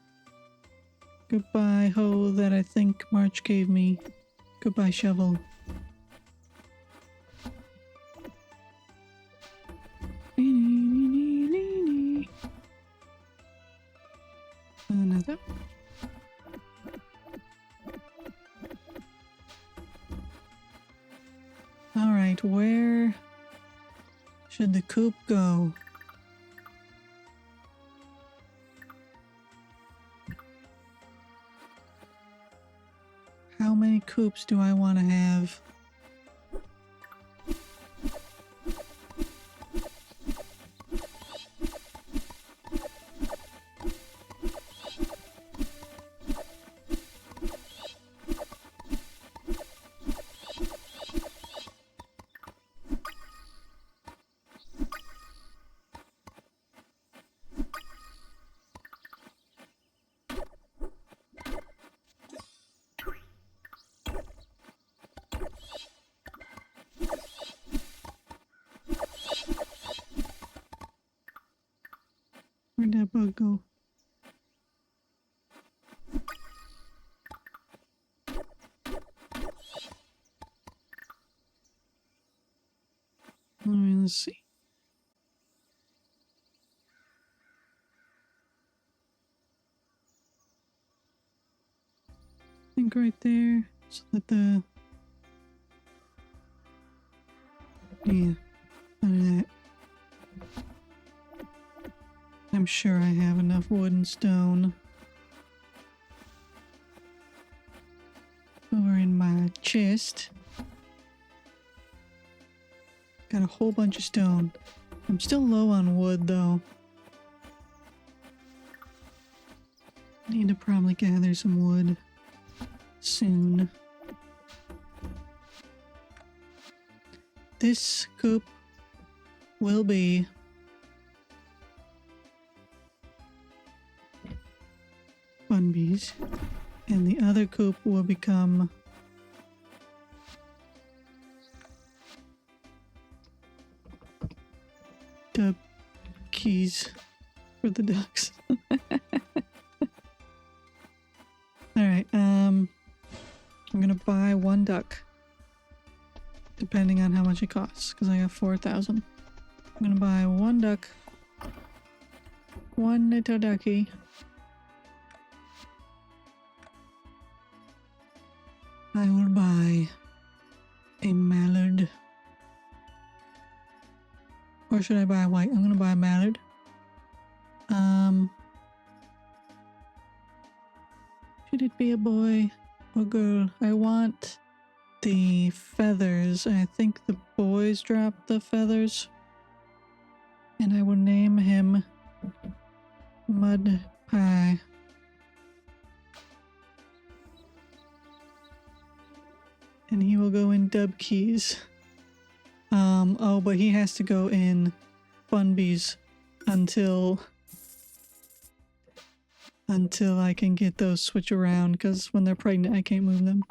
Goodbye, hoe that I think March gave me. Goodbye, shovel. Alright, where should the coop go? How many coops do I want to have? Where'd that bug go? Let's see. I think right there, so that the... Yeah, none of that. I'm sure I have enough wood and stone. Over in my chest. Got a whole bunch of stone. I'm still low on wood though. Need to probably gather some wood soon. This coop will be fun bees, and the other coop will become dub keys for the ducks. Alright, I'm gonna buy one duck, depending on how much it costs, because I have 4,000. I'm gonna buy one duck, one little ducky. I will buy a mallard. Or should I buy a white? I'm gonna buy a mallard. Should it be a boy or girl? I want the feathers. I think the boys drop the feathers. And I will name him Mud Pie. And he will go in dub keys. Oh, but he has to go in fun bees until I can get those switch around, because when they're pregnant I can't move them.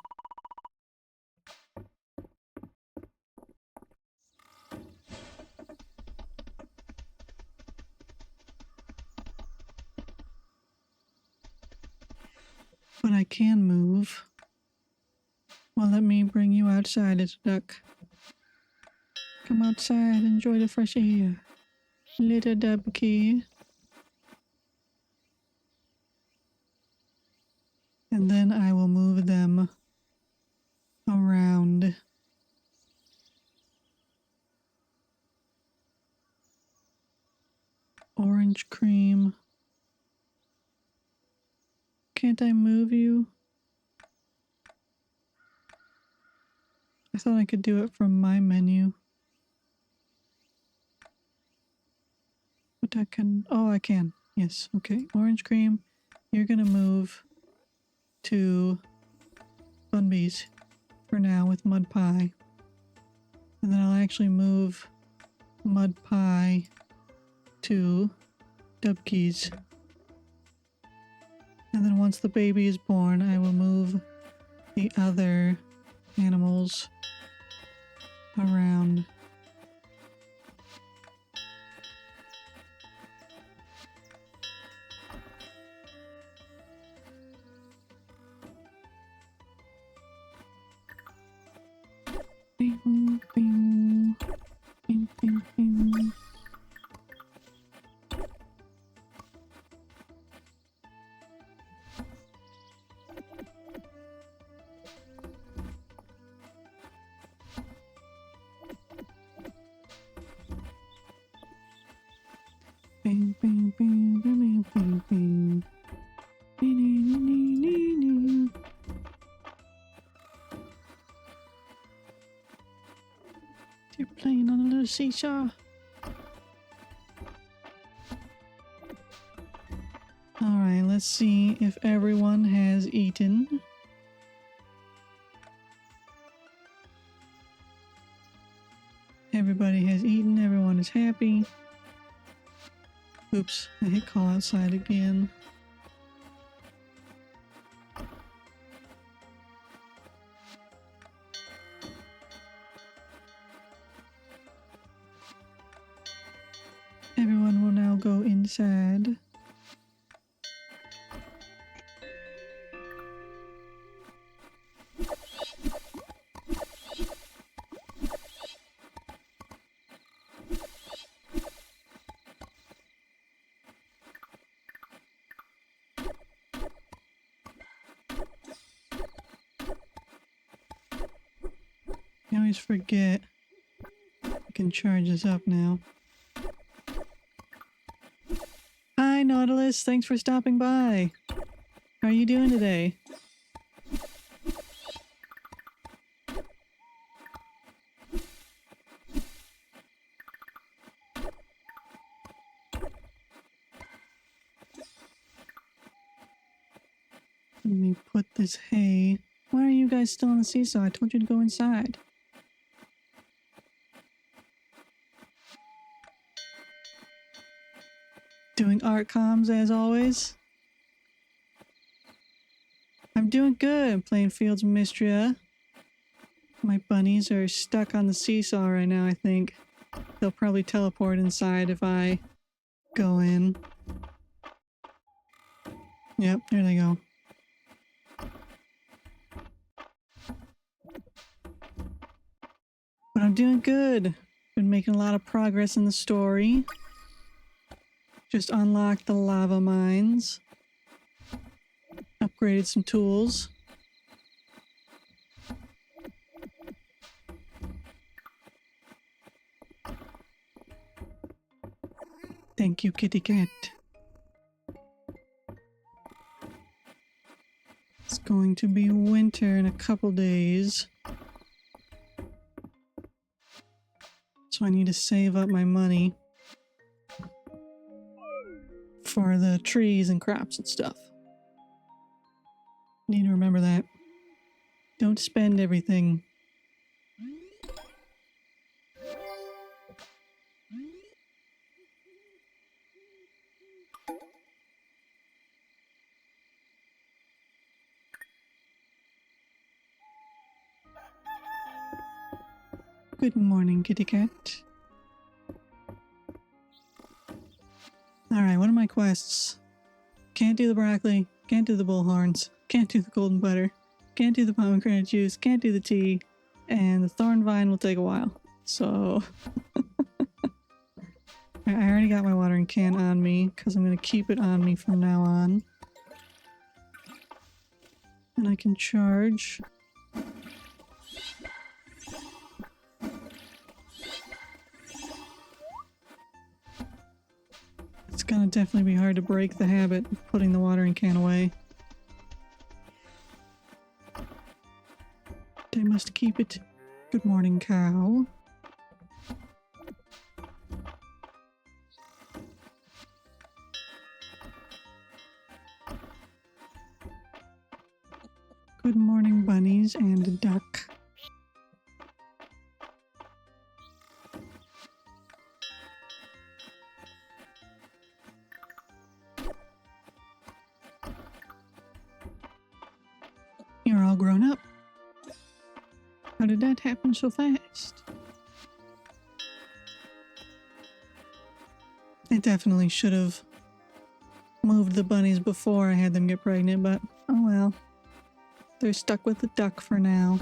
But I can move. Well, let me bring you outside, little duck. Come outside, enjoy the fresh air. Little dubkey. And then I will move them around. Orange cream. Can't I move you? I thought I could do it from my menu. But I can... Oh, I can. Yes, okay. Orange cream. You're gonna move to Fun Bees for now with Mud Pie. And then I'll actually move Mud Pie to Dubkeys. And then once the baby is born, I will move the other animals around. Bing, bing, bing, bing, bing. bing, bing. Nee, nee, nee, nee, nee. You're playing on a little seesaw. Alright, let's see if everyone has eaten. Everybody has eaten, everyone is happy. Oops, I hit call outside again. Everyone will now go inside. I always forget I can charge this up now. Hi Nautilus, thanks for stopping by. How are you doing today? Let me put this hay. Why are you guys still on the seesaw? I told you to go inside. Doing art comms as always. I'm doing good. I'm playing Fields of Mistria. My bunnies are stuck on the seesaw right now, I think. They'll probably teleport inside if I go in. Yep, there they go. But I'm doing good. Been making a lot of progress in the story. Just unlocked the lava mines. Upgraded some tools. Thank you, kitty cat. It's going to be winter in a couple days. So I need to save up my money for the trees and crops and stuff. Need to remember that. Don't spend everything. Good morning, kitty cat. Alright, what are my quests? Can't do the broccoli, can't do the bullhorns, can't do the golden butter, can't do the pomegranate juice, can't do the tea, and the thorn vine will take a while. So... I already got my watering can on me, because I'm going to keep it on me from now on. And I can charge. It's gonna definitely be hard to break the habit of putting the watering can away. I must keep it. Good morning, cow. Good morning, bunnies and a duck. You're all grown up. How did that happen so fast? I definitely should have moved the bunnies before I had them get pregnant, but oh well. They're stuck with the duck for now.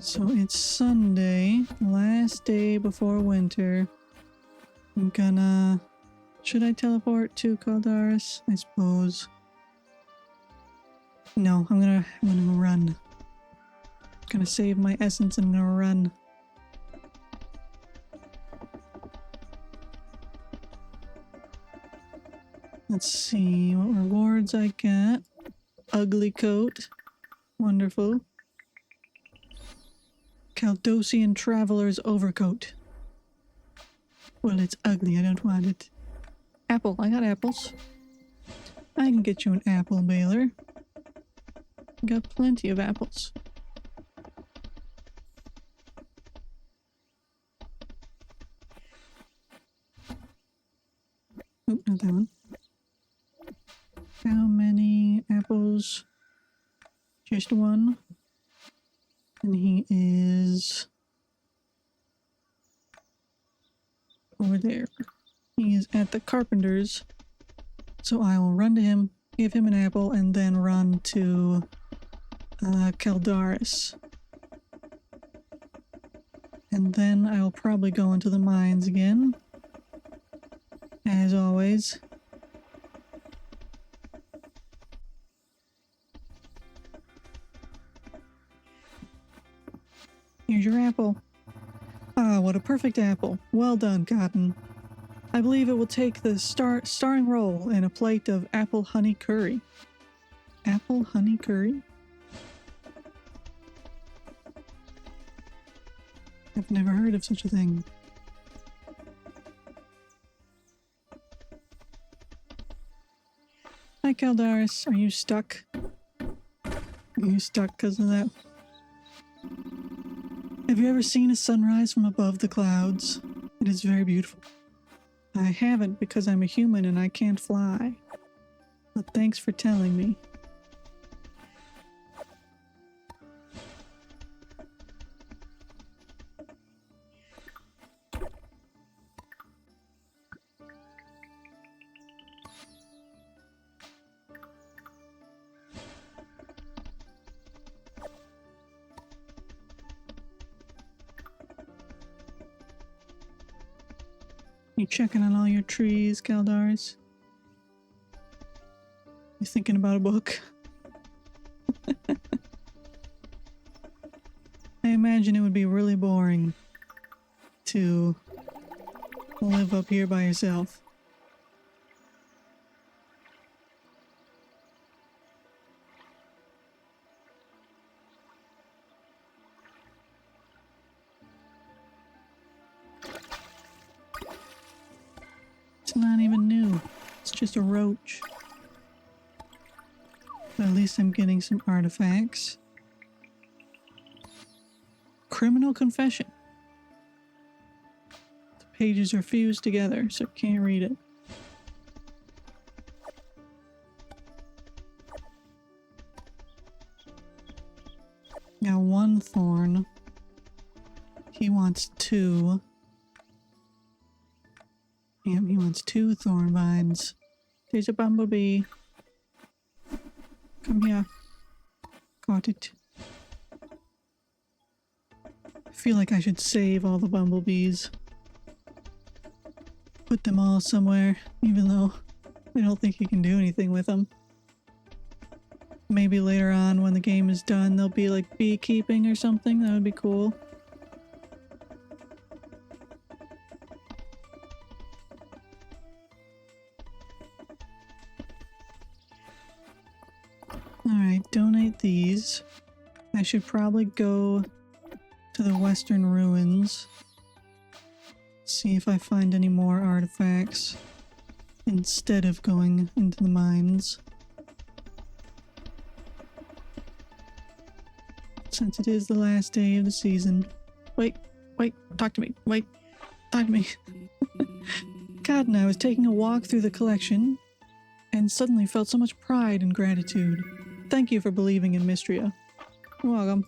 So it's Sunday, last day before winter. I'm gonna... Should I teleport to Caldaris? I suppose. No, I'm gonna run. Gonna save my essence and I'm gonna run. Let's see what rewards I get. Ugly coat. Wonderful. Caldosian Traveler's Overcoat. Well, it's ugly. I don't want it. Apple. I got apples. I can get you an apple, Baylor. Got plenty of apples. Oop, not that one. How many apples? Just one. And he is over there. He is at the carpenter's. So I will run to him, give him an apple, and then run to Caldaris. And then I will probably go into the mines again. As always. Here's your apple. Ah, what a perfect apple. Well done, Cotton. I believe it will take the starring role in a plate of apple honey curry. Apple honey curry? I've never heard of such a thing. Hi, Caldaris. Are you stuck? Are you stuck because of that? Have you ever seen a sunrise from above the clouds? It is very beautiful. I haven't because I'm a human and I can't fly. But thanks for telling me. You checking on all your trees, Caldaris? You thinking about a book? I imagine it would be really boring to live up here by yourself. It's not even new. It's just a roach. But at least I'm getting some artifacts. Criminal confession. The pages are fused together, so can't read it. Got one thorn. He wants two. Yep, he wants two thorn vines. There's a bumblebee. Come here. Got it. I feel like I should save all the bumblebees. Put them all somewhere, even though I don't think you can do anything with them. Maybe later on when the game is done, they'll be like beekeeping or something. That would be cool. Alright, donate these. I should probably go to the Western Ruins. See if I find any more artifacts instead of going into the mines. Since it is the last day of the season. Wait, talk to me. Wait, talk to me. God, and I was taking a walk through the collection and suddenly felt so much pride and gratitude. Thank you for believing in Mistria. You're welcome.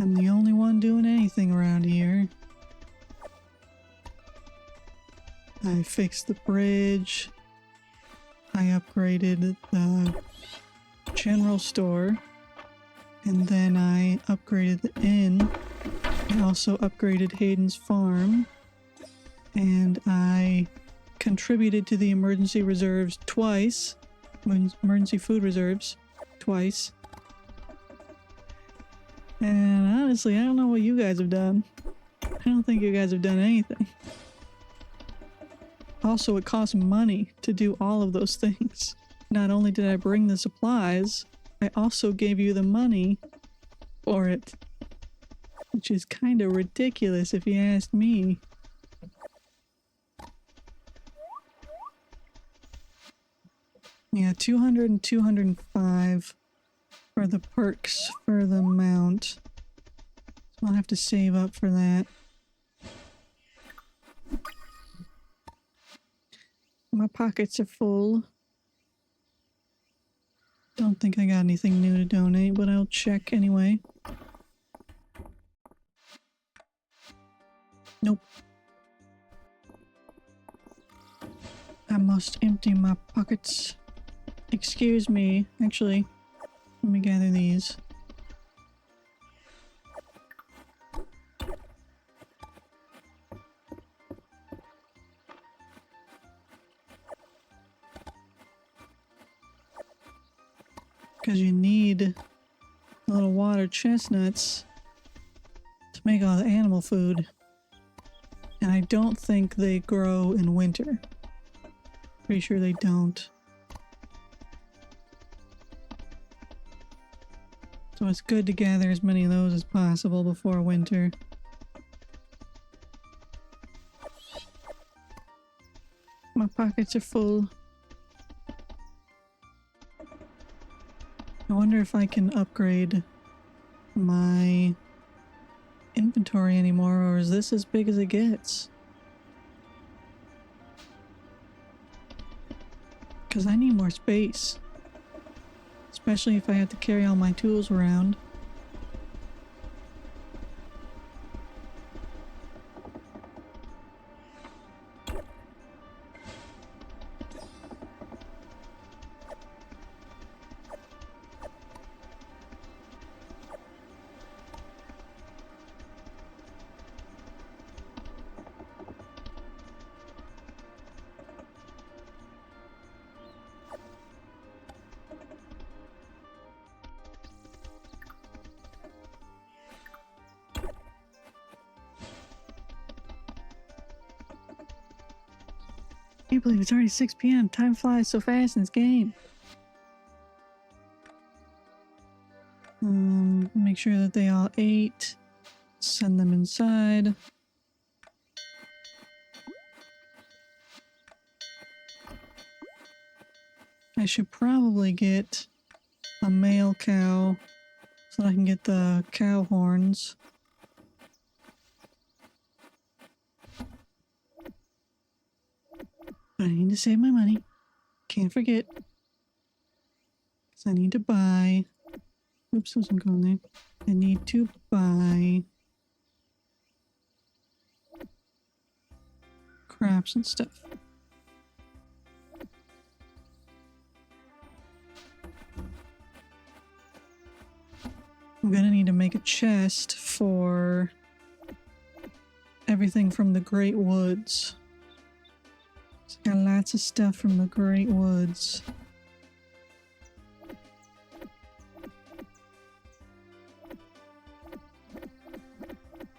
I'm the only one doing anything around here. I fixed the bridge. I upgraded the general store. And then I upgraded the inn. I also upgraded Hayden's farm, and I contributed to the emergency reserves twice. Emergency food reserves twice. And honestly, I don't know what you guys have done. I don't think you guys have done anything. Also, it costs money to do all of those things. Not only did I bring the supplies, I also gave you the money for it. Which is kind of ridiculous if you ask me. Yeah, 200 and 205 for the perks for the mount. So I'll have to save up for that. My pockets are full. Don't think I got anything new to donate, but I'll check anyway. Nope. I must empty my pockets. Excuse me. Actually, let me gather these. Because you need little water chestnuts to make all the animal food. And I don't think they grow in winter. Pretty sure they don't. So it's good to gather as many of those as possible before winter. My pockets are full. I wonder if I can upgrade my inventory anymore, or is this as big as it gets? Because I need more space. Especially if I have to carry all my tools around. I can't believe it's already 6 p.m. Time flies so fast in this game. Make sure that they all ate. Send them inside. I should probably get a male cow so that I can get the cow horns. But I need to save my money. Can't forget. Because I need to buy... Oops, wasn't going there. I need to buy... crops and stuff. I'm gonna need to make a chest for everything from the Great Woods. I got lots of stuff from the Great Woods.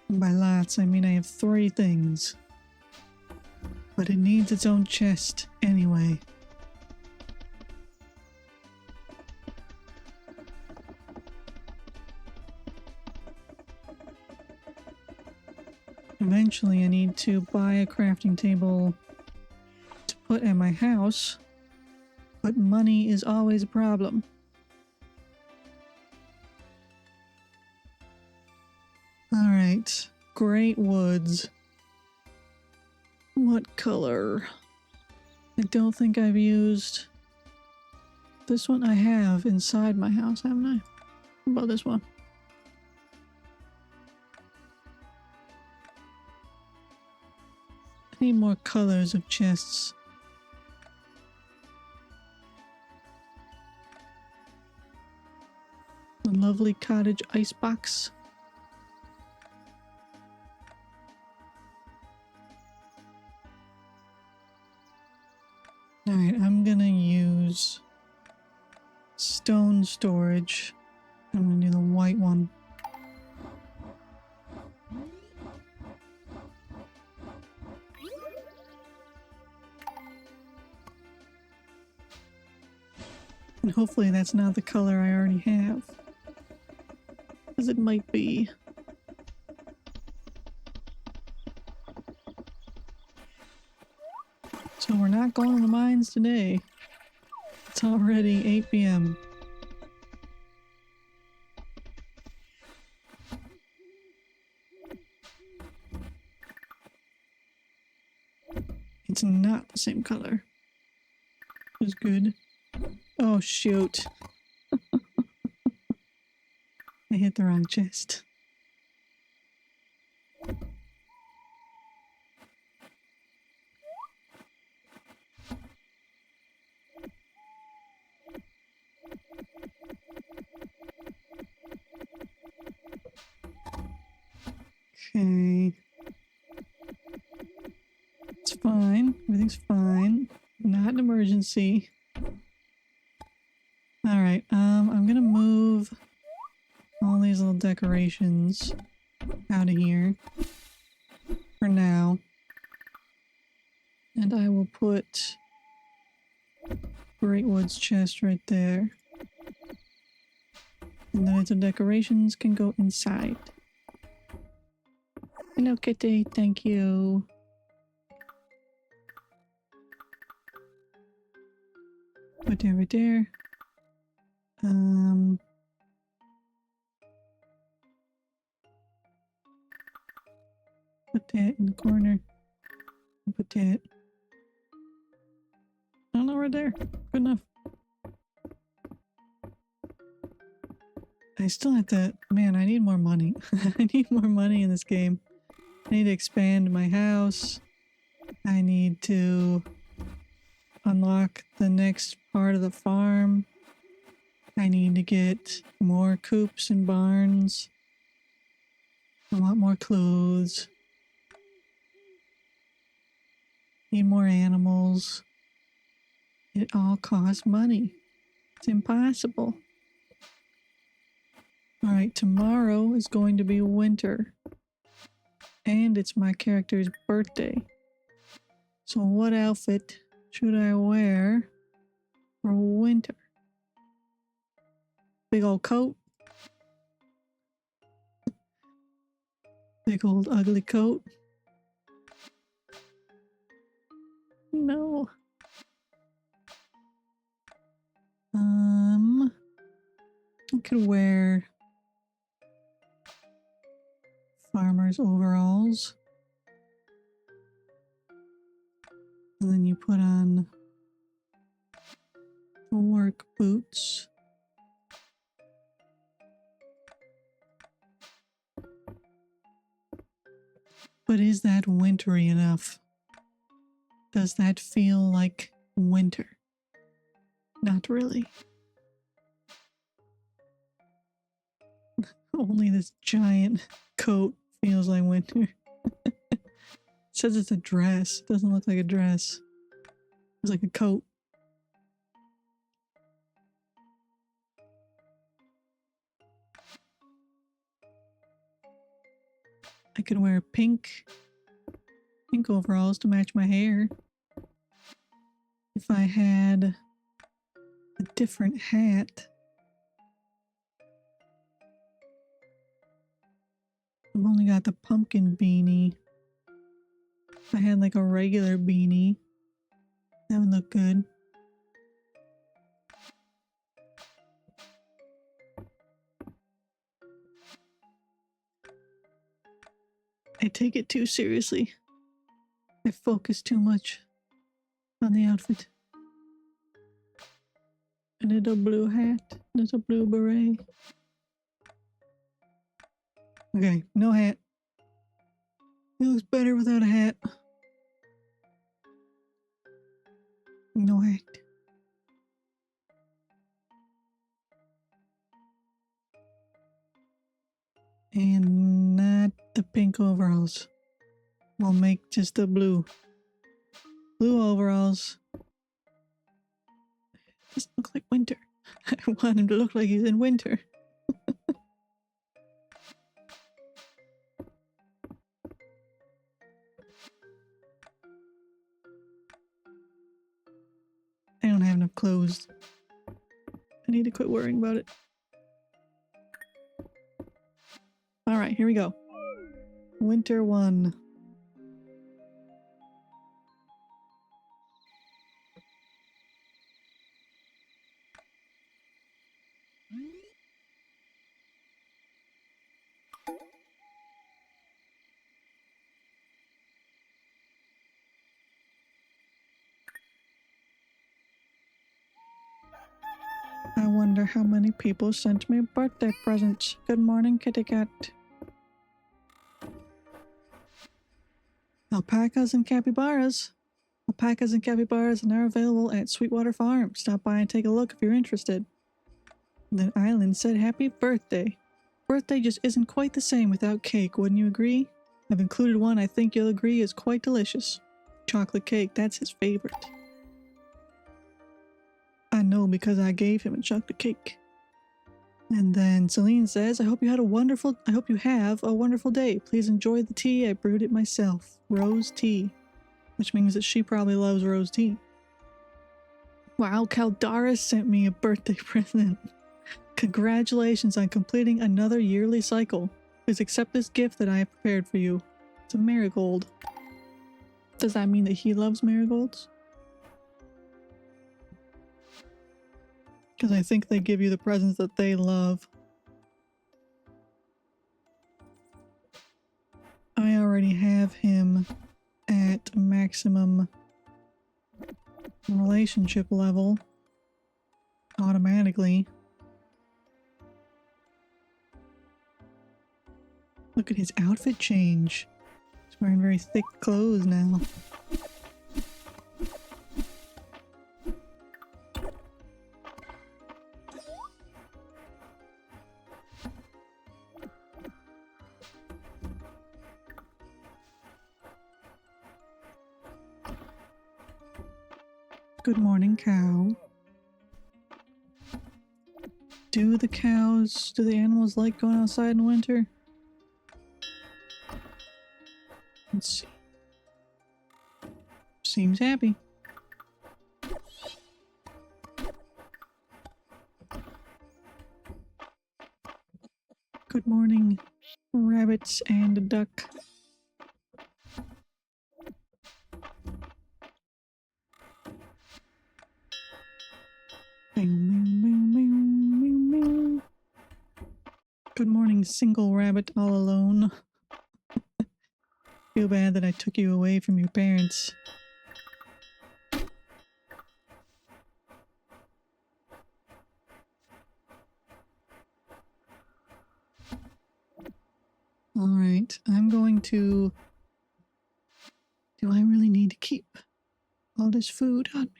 And by lots, I mean I have 3 things. But it needs its own chest anyway. Eventually I need to buy a crafting table to put at my house, but money is always a problem. Alright, Great Woods. What color? I don't think I've used this one. I have inside my house, haven't I? What about this one? I need more colors of chests. A lovely cottage icebox. stone storage. I'm gonna do the white one. And hopefully that's not the color I already have. Because it might be. So we're not going to the mines today. It's already 8 p.m. It's not the same color. It was good. Oh shoot. I hit the wrong chest. Okay. It's fine. Everything's fine. Not an emergency. Alright, I'm gonna move all these little decorations out of here for now. And I will put Greatwood's chest right there. And then the decorations can go inside. Hello, kitty. Thank you. Right there, right there. Put that in the corner. Put that. I don't know, right there. Good enough. I still have to... Man, I need more money. I need more money in this game. I need to expand my house. I need to unlock the next part of the farm. I need to get more coops and barns. I want more clothes. Need more animals. It all costs money. It's impossible. Alright, tomorrow is going to be winter. And it's my character's birthday. So what outfit should I wear for winter? Big old coat? Big old ugly coat? No. I could wear farmer's overalls. And then you put on the work boots. But is that wintry enough? Does that feel like winter? Not really. Only this giant coat feels like winter. It says it's a dress. It doesn't look like a dress. It's like a coat. I could wear pink overalls to match my hair. If I had a different hat. I've only got the pumpkin beanie. If I had like a regular beanie, that would look good. I take it too seriously. I focus too much on the outfit. A little blue hat, little blue beret. Okay, no hat. It looks better without a hat. No hat. And not the pink overalls. We'll make just the blue. Blue overalls. Doesn't look like winter. I want him to look like he's in winter. I don't have enough clothes. I need to quit worrying about it. Alright, here we go. Winter 1. I wonder how many people sent me birthday presents. Good morning, kitty cat. Alpacas and capybaras. Alpacas and capybaras are now available at Sweetwater Farm. Stop by and take a look if you're interested. Then Island said happy birthday. Birthday just isn't quite the same without cake, wouldn't you agree? I've included one I think you'll agree is quite delicious. Chocolate cake, that's his favorite. I know because I gave him a chocolate cake. And then Celine says, I hope you have a wonderful day. Please enjoy the tea. I brewed it myself. Rose tea. Which means that she probably loves rose tea. Wow, Caldaris sent me a birthday present. Congratulations on completing another yearly cycle. Please accept this gift that I have prepared for you. It's a marigold. Does that mean that he loves marigolds? Because I think they give you the presents that they love. I already have him at maximum relationship level automatically. Look at his outfit change. He's wearing very thick clothes now. Good morning, cow. Do the animals like going outside in winter? Let's see. Seems happy. Good morning, rabbits and a duck. Good morning, single rabbit all alone. Feel bad that I took you away from your parents. Alright, I'm going to... Do I really need to keep all this food on me?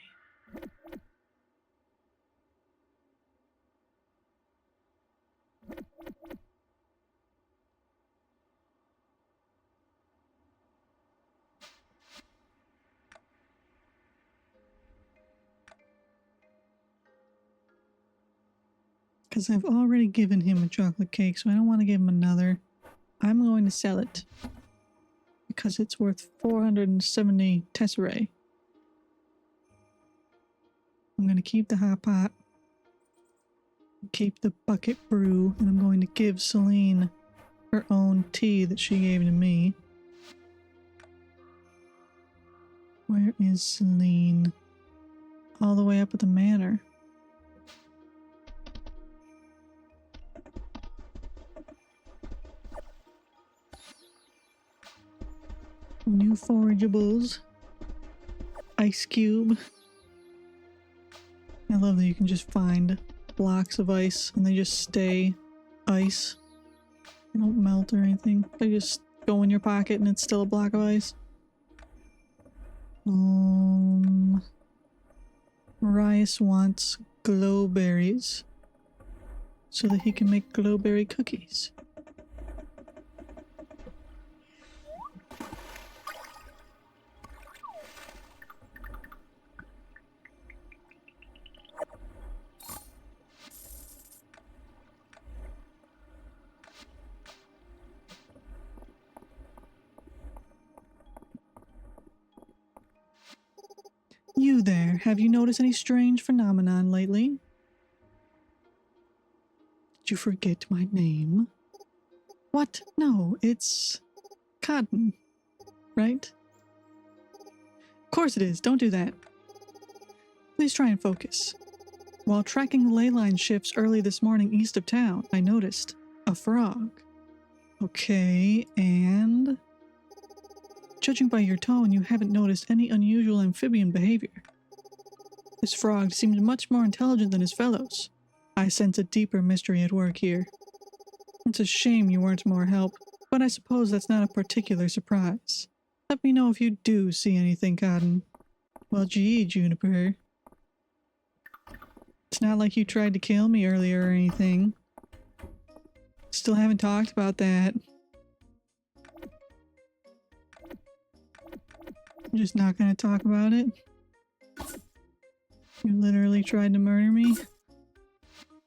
Because I've already given him a chocolate cake, so I don't want to give him another. I'm going to sell it. Because it's worth 470 tesserae. I'm going to keep the hot pot. Keep the bucket brew. And I'm going to give Celine her own tea that she gave to me. Where is Celine? All the way up at the manor. New forageables. Ice cube. I love that you can just find blocks of ice and they just stay ice. They don't melt or anything. They just go in your pocket and it's still a block of ice. Rice wants glowberries so that he can make glowberry cookies. You there, have you noticed any strange phenomenon lately? Did you forget my name? What? No, it's Cotton, right? Of course it is, don't do that. Please try and focus. While tracking the ley line shifts early this morning east of town, I noticed a frog. Okay, and... Judging by your tone, you haven't noticed any unusual amphibian behavior. This frog seemed much more intelligent than his fellows. I sense a deeper mystery at work here. It's a shame you weren't more help, but I suppose that's not a particular surprise. Let me know if you do see anything, Cotton. Well, gee, Juniper. It's not like you tried to kill me earlier or anything. Still haven't talked about that. I'm just not gonna talk about it. You literally tried to murder me.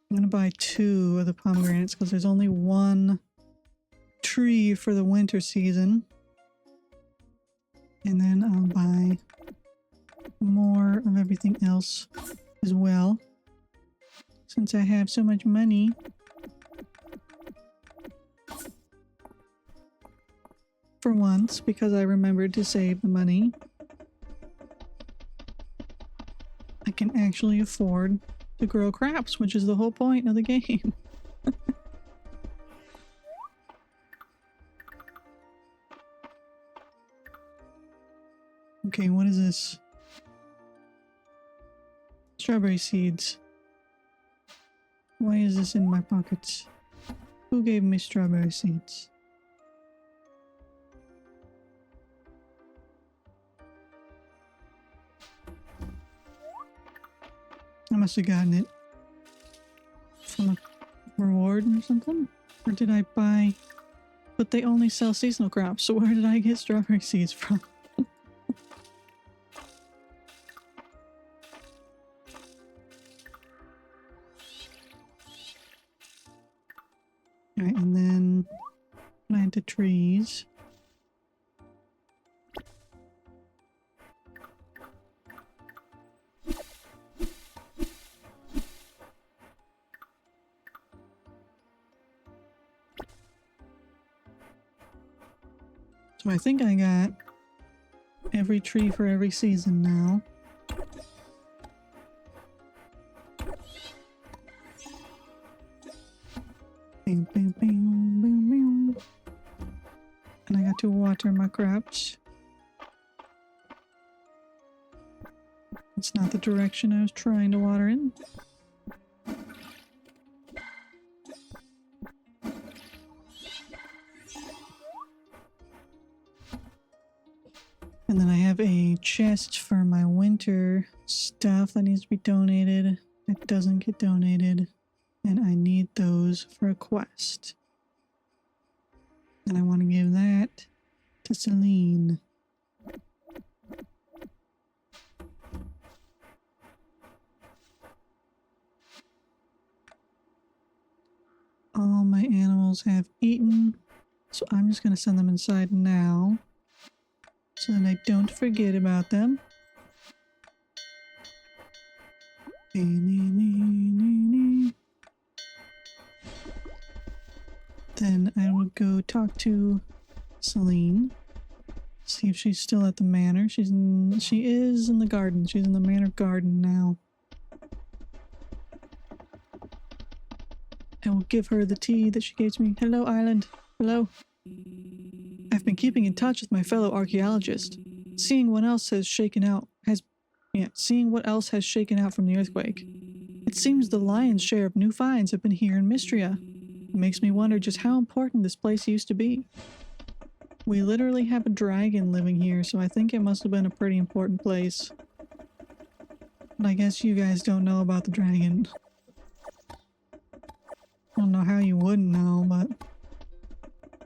I'm gonna buy 2 of the pomegranates because there's only 1 tree for the winter season. And then I'll buy more of everything else as well. Since I have so much money. For once, because I remembered to save the money, I can actually afford to grow crops, which is the whole point of the game. Okay, what is this? Strawberry seeds. Why is this in my pockets? Who gave me strawberry seeds? I must have gotten it from a reward or something. Or did I buy... But they only sell seasonal crops, so where did I get strawberry seeds from? Alright, and then plant the trees. So I think I got every tree for every season now. Bam, bam, bam, bam, bam. And I got to water my crops. It's not the direction I was trying to water in. And then I have a chest for my winter stuff that needs to be donated. It doesn't get donated. And I need those for a quest. And I want to give that to Celine. All my animals have eaten, so I'm just going to send them inside now. So then I don't forget about them. Then I will go talk to Celine. See if she's still at the manor. She is in the garden. She's in the manor garden now. I will give her the tea that she gave to me. Hello, Island. Hello. I've been keeping in touch with my fellow archaeologist, seeing what else has shaken out seeing what else has shaken out from the earthquake. It seems the lion's share of new finds have been here in Mistria. It makes me wonder just how important this place used to be. We literally have a dragon living here, so I think it must have been a pretty important place. But I guess you guys don't know about the dragon. I don't know how you wouldn't know, but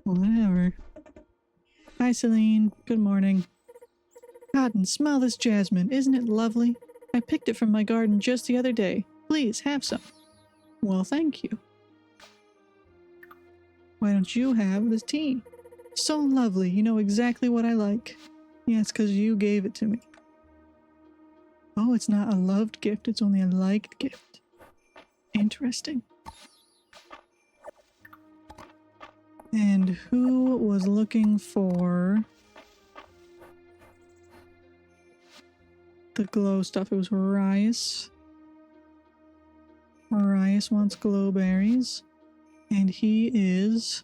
whatever. Hi, Celine. Good morning. Cotton, smell this jasmine. Isn't it lovely? I picked it from my garden just the other day. Please, have some. Well, thank you. Why don't you have this tea? So lovely. You know exactly what I like. Yeah, it's because you gave it to me. Oh, it's not a loved gift, it's only a liked gift. Interesting. And who was looking for the glow stuff? It was Rice. Rice wants glow berries. And he is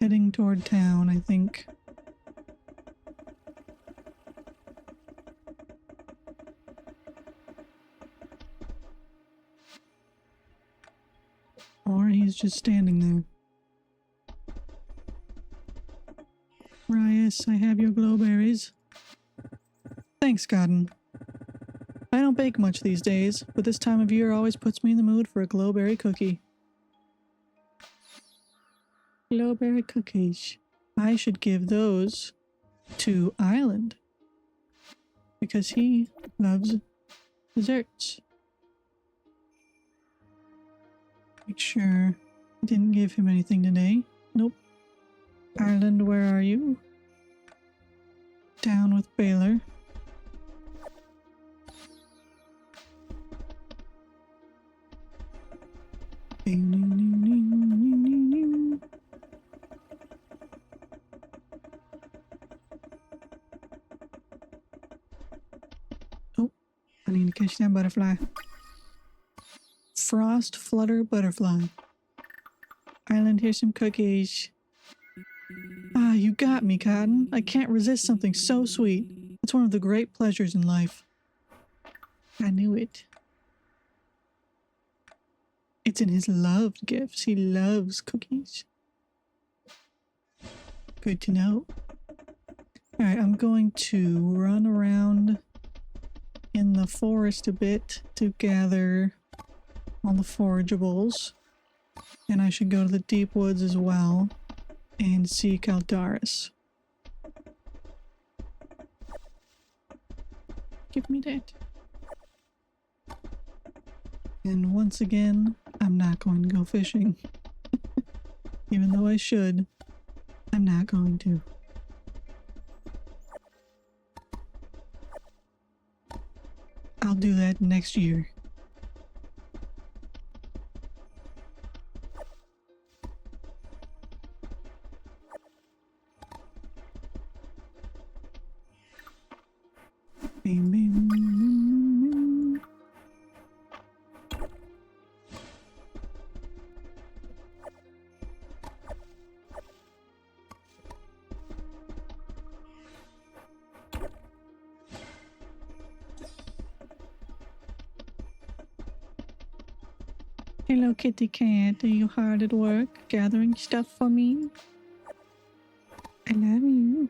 heading toward town, I think. Or he's just standing there. Rias, I have your glowberries. Thanks, Cotton. I don't bake much these days, but this time of year always puts me in the mood for a glowberry cookie. Glowberry cookies. I should give those to Island, because he loves desserts. Make sure I didn't give him anything today. Nope. Ireland, where are you? Down with Baylor. Oh, I need to catch that butterfly. Frost Flutter Butterfly. Island, here's some cookies. Ah, you got me, Cotton. I can't resist something so sweet. It's one of the great pleasures in life. I knew it. It's in his loved gifts. He loves cookies. Good to know. Alright, I'm going to run around in the forest a bit to gather all the forageables. And I should go to the deep woods as well and see Caldaris. Give me that. And once again, I'm not going to go fishing. Even though I should, I'm not going to. I'll do that next year. Bing, bing, bing, bing. Hello, kitty cat. Are you hard at work gathering stuff for me? I love you.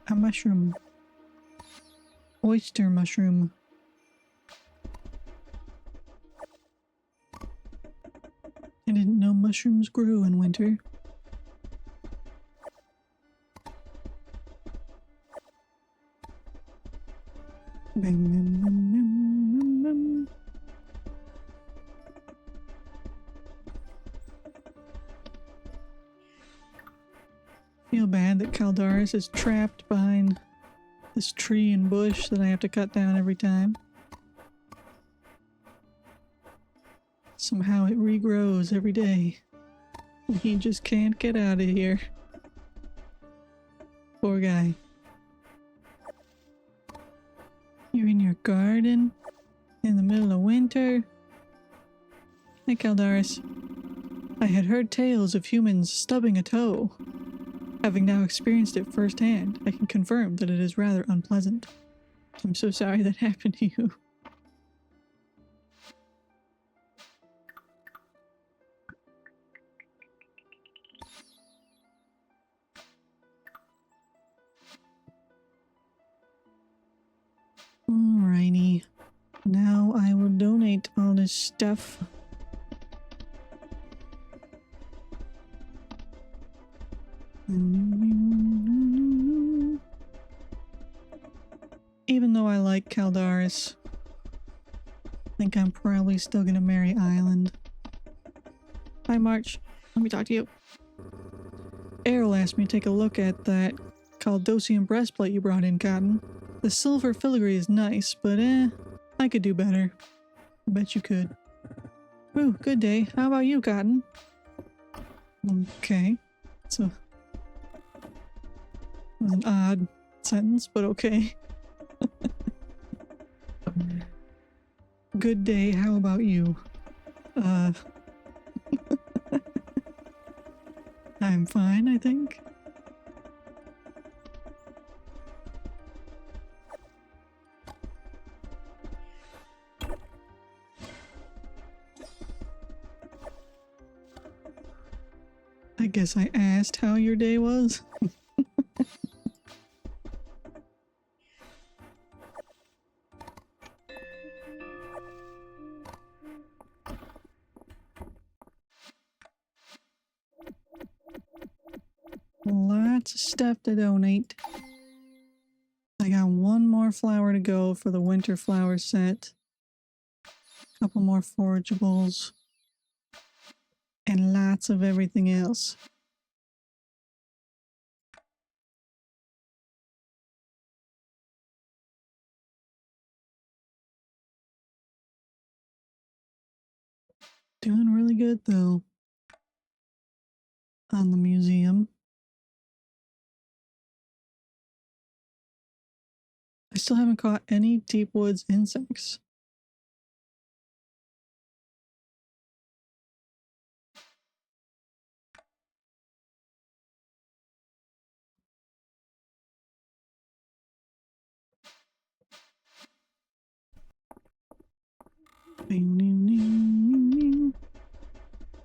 A mushroom. Oyster mushroom. I didn't know mushrooms grew in winter. Bam, bam, bam, bam, bam, bam. Feel bad that Caldaris is trapped behind this tree and bush that I have to cut down every time. Somehow it regrows every day. And he just can't get out of here. Poor guy. You're in your garden in the middle of winter. Hey, Caldaris. I had heard tales of humans stubbing a toe. Having now experienced it firsthand, I can confirm that it is rather unpleasant. I'm so sorry that happened to you. Alrighty. Now I will donate all this stuff. Even though I like Caldaris, I think I'm probably still gonna marry Island. Hi, March. Let me talk to you. Errol asked me to take a look at that Caldosian breastplate you brought in, Cotton. The silver filigree is nice, but I could do better. I bet you could. Ooh, good day. How about you, Cotton? Okay. So, it was an odd sentence, but okay. Good day. How about you? I'm fine, I think. I guess I asked how your day was. Lots of stuff to donate. I got one more flower to go for the winter flower set. Couple more forageables. And lots of everything else. Doing really good though. On the museum. I still haven't caught any deep woods insects.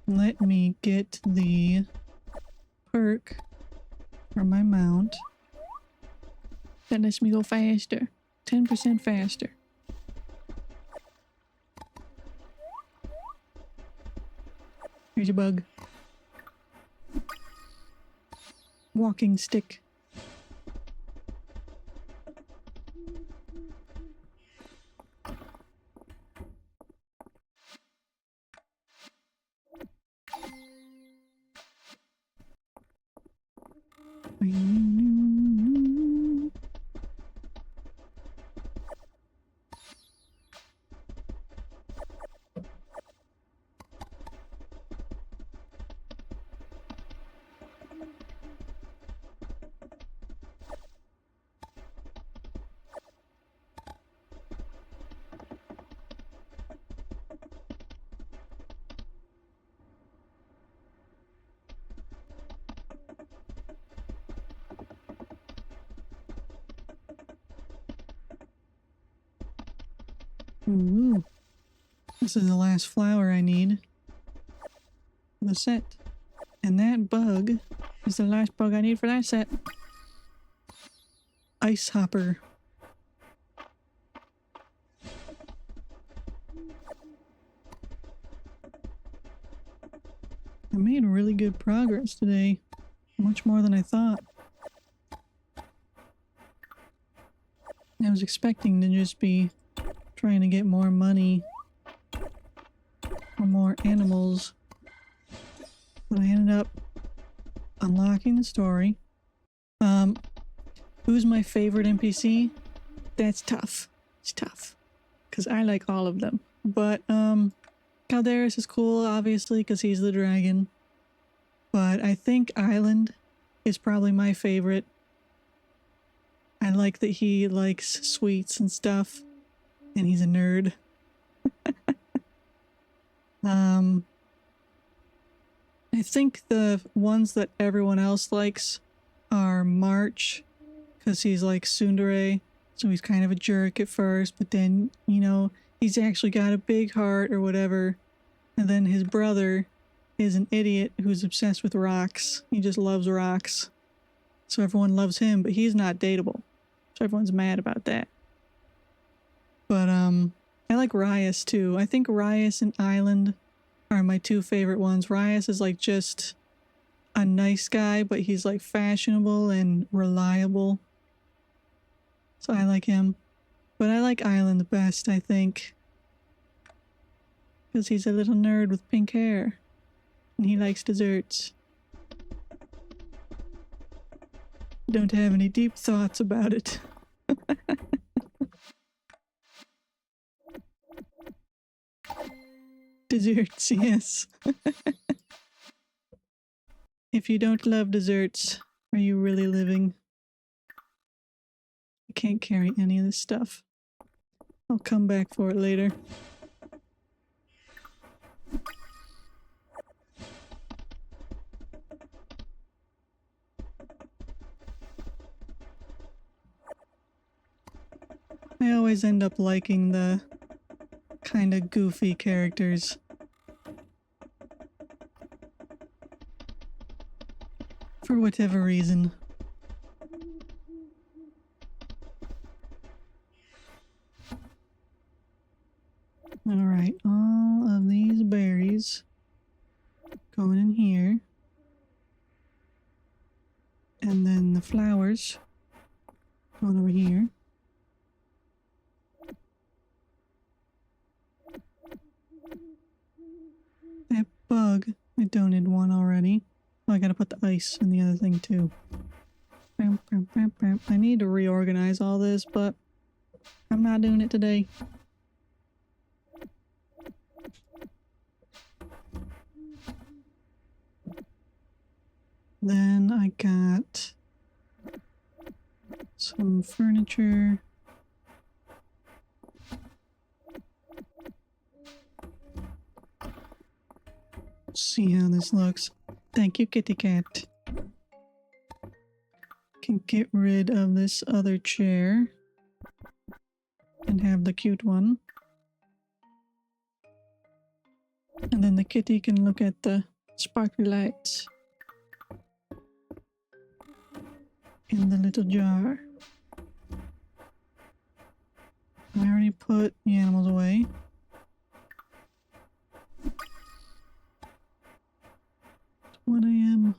Let me get the perk for my mount. That lets me go faster. 10% faster. Here's your bug. Walking stick. Ooh. This is the last flower I need for the set. And that bug is the last bug I need for that set. Ice hopper. I made really good progress today. Much more than I thought. I was expecting to just be trying to get more money or more animals, but I ended up unlocking the story. Who's my favorite NPC? That's tough. It's tough because I like all of them, but Calderis is cool obviously because he's the dragon, but I think Island is probably my favorite. I like that he likes sweets and stuff, and he's a nerd. I think the ones that everyone else likes are March, because he's like tsundere, so he's kind of a jerk at first, but then, you know, he's actually got a big heart or whatever. And then his brother is an idiot who's obsessed with rocks. He just loves rocks. So everyone loves him, but he's not dateable. So everyone's mad about that. But I like Rias too. I think Rias and Island are my two favorite ones. Rias is like just a nice guy, but he's like fashionable and reliable. So I like him. But I like Island the best, I think. Because he's a little nerd with pink hair. And he likes desserts. Don't have any deep thoughts about it. Desserts, yes. If you don't love desserts, are you really living? I can't carry any of this stuff. I'll come back for it later. I always end up liking the kind of goofy characters. For whatever reason. Alright, all of these berries going in here. And then the flowers going over here. That bug, I donated one already. Oh, I gotta put the ice in the other thing too. I need to reorganize all this, but I'm not doing it today. Then I got some furniture. Let's see how this looks. Thank you, kitty cat. Can get rid of this other chair and have the cute one. And then the kitty can look at the sparkly lights in the little jar. I already put the animals away. What I am.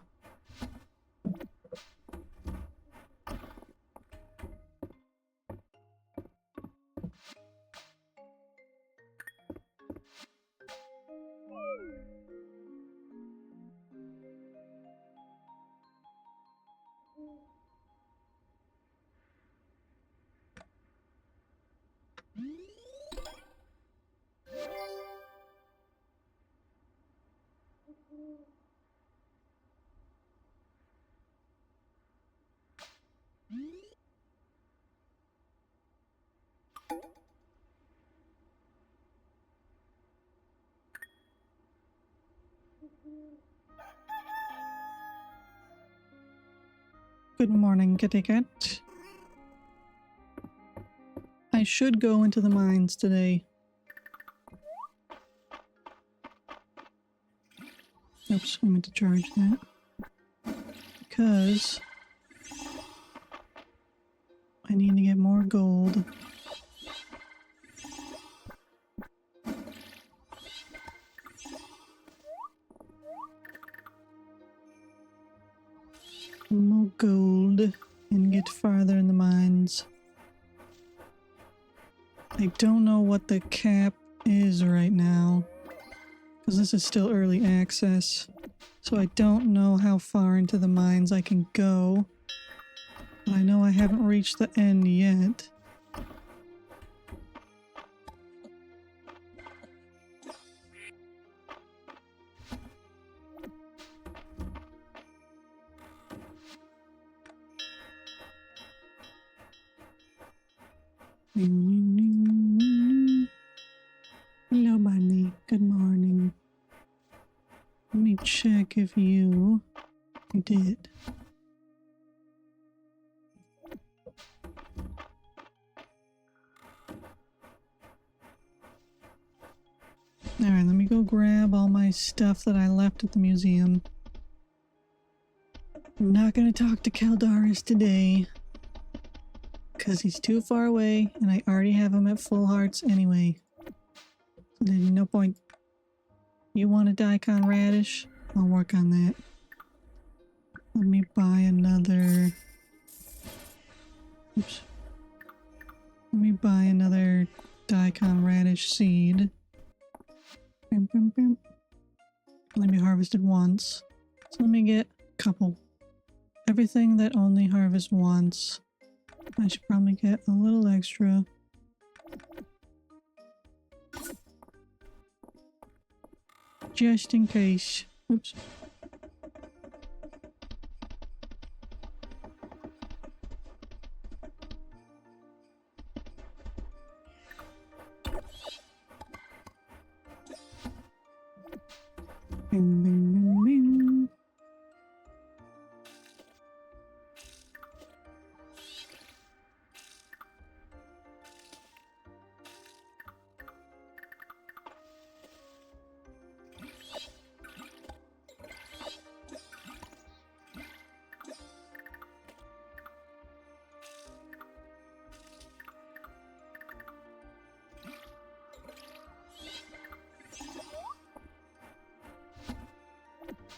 Good morning, kitty cat. I should go into the mines today. Oops, I meant to charge that. Because I need to get more gold. More gold and get farther in the mines. I don't know what the cap is right now because this is still early access, so I don't know how far into the mines I can go, but I know I haven't reached the end yet. Hello, bunny. Good morning. Let me check if you did. Alright, let me go grab all my stuff that I left at the museum. I'm not gonna talk to Caldaris today, because he's too far away, and I already have him at full hearts anyway. So there's no point. You want a daikon radish? I'll work on that. Let me buy another... Oops. Let me buy another daikon radish seed. Bam, bam, bam. Only be harvested once. So let me get a couple. Everything that only harvests once. I should probably get a little extra. Just in case. Oops. Bing, bing, bing, bing.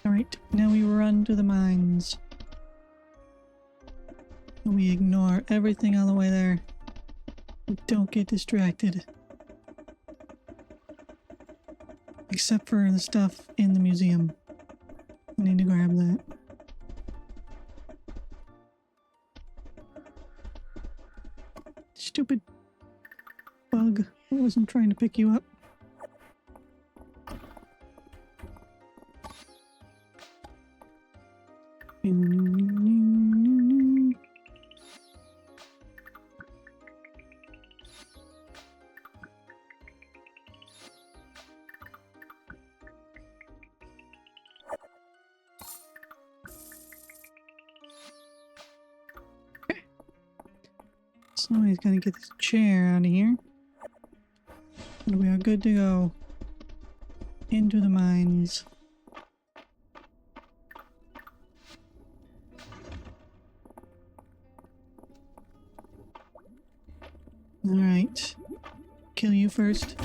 Alright, now we run to the mines. We ignore everything on the way there. We don't get distracted. Except for the stuff in the museum. I need to grab that. Stupid bug. I wasn't trying to pick you up. So he's gonna get this chair out of here. And we are good to go. Into the mines. Alright. Kill you first.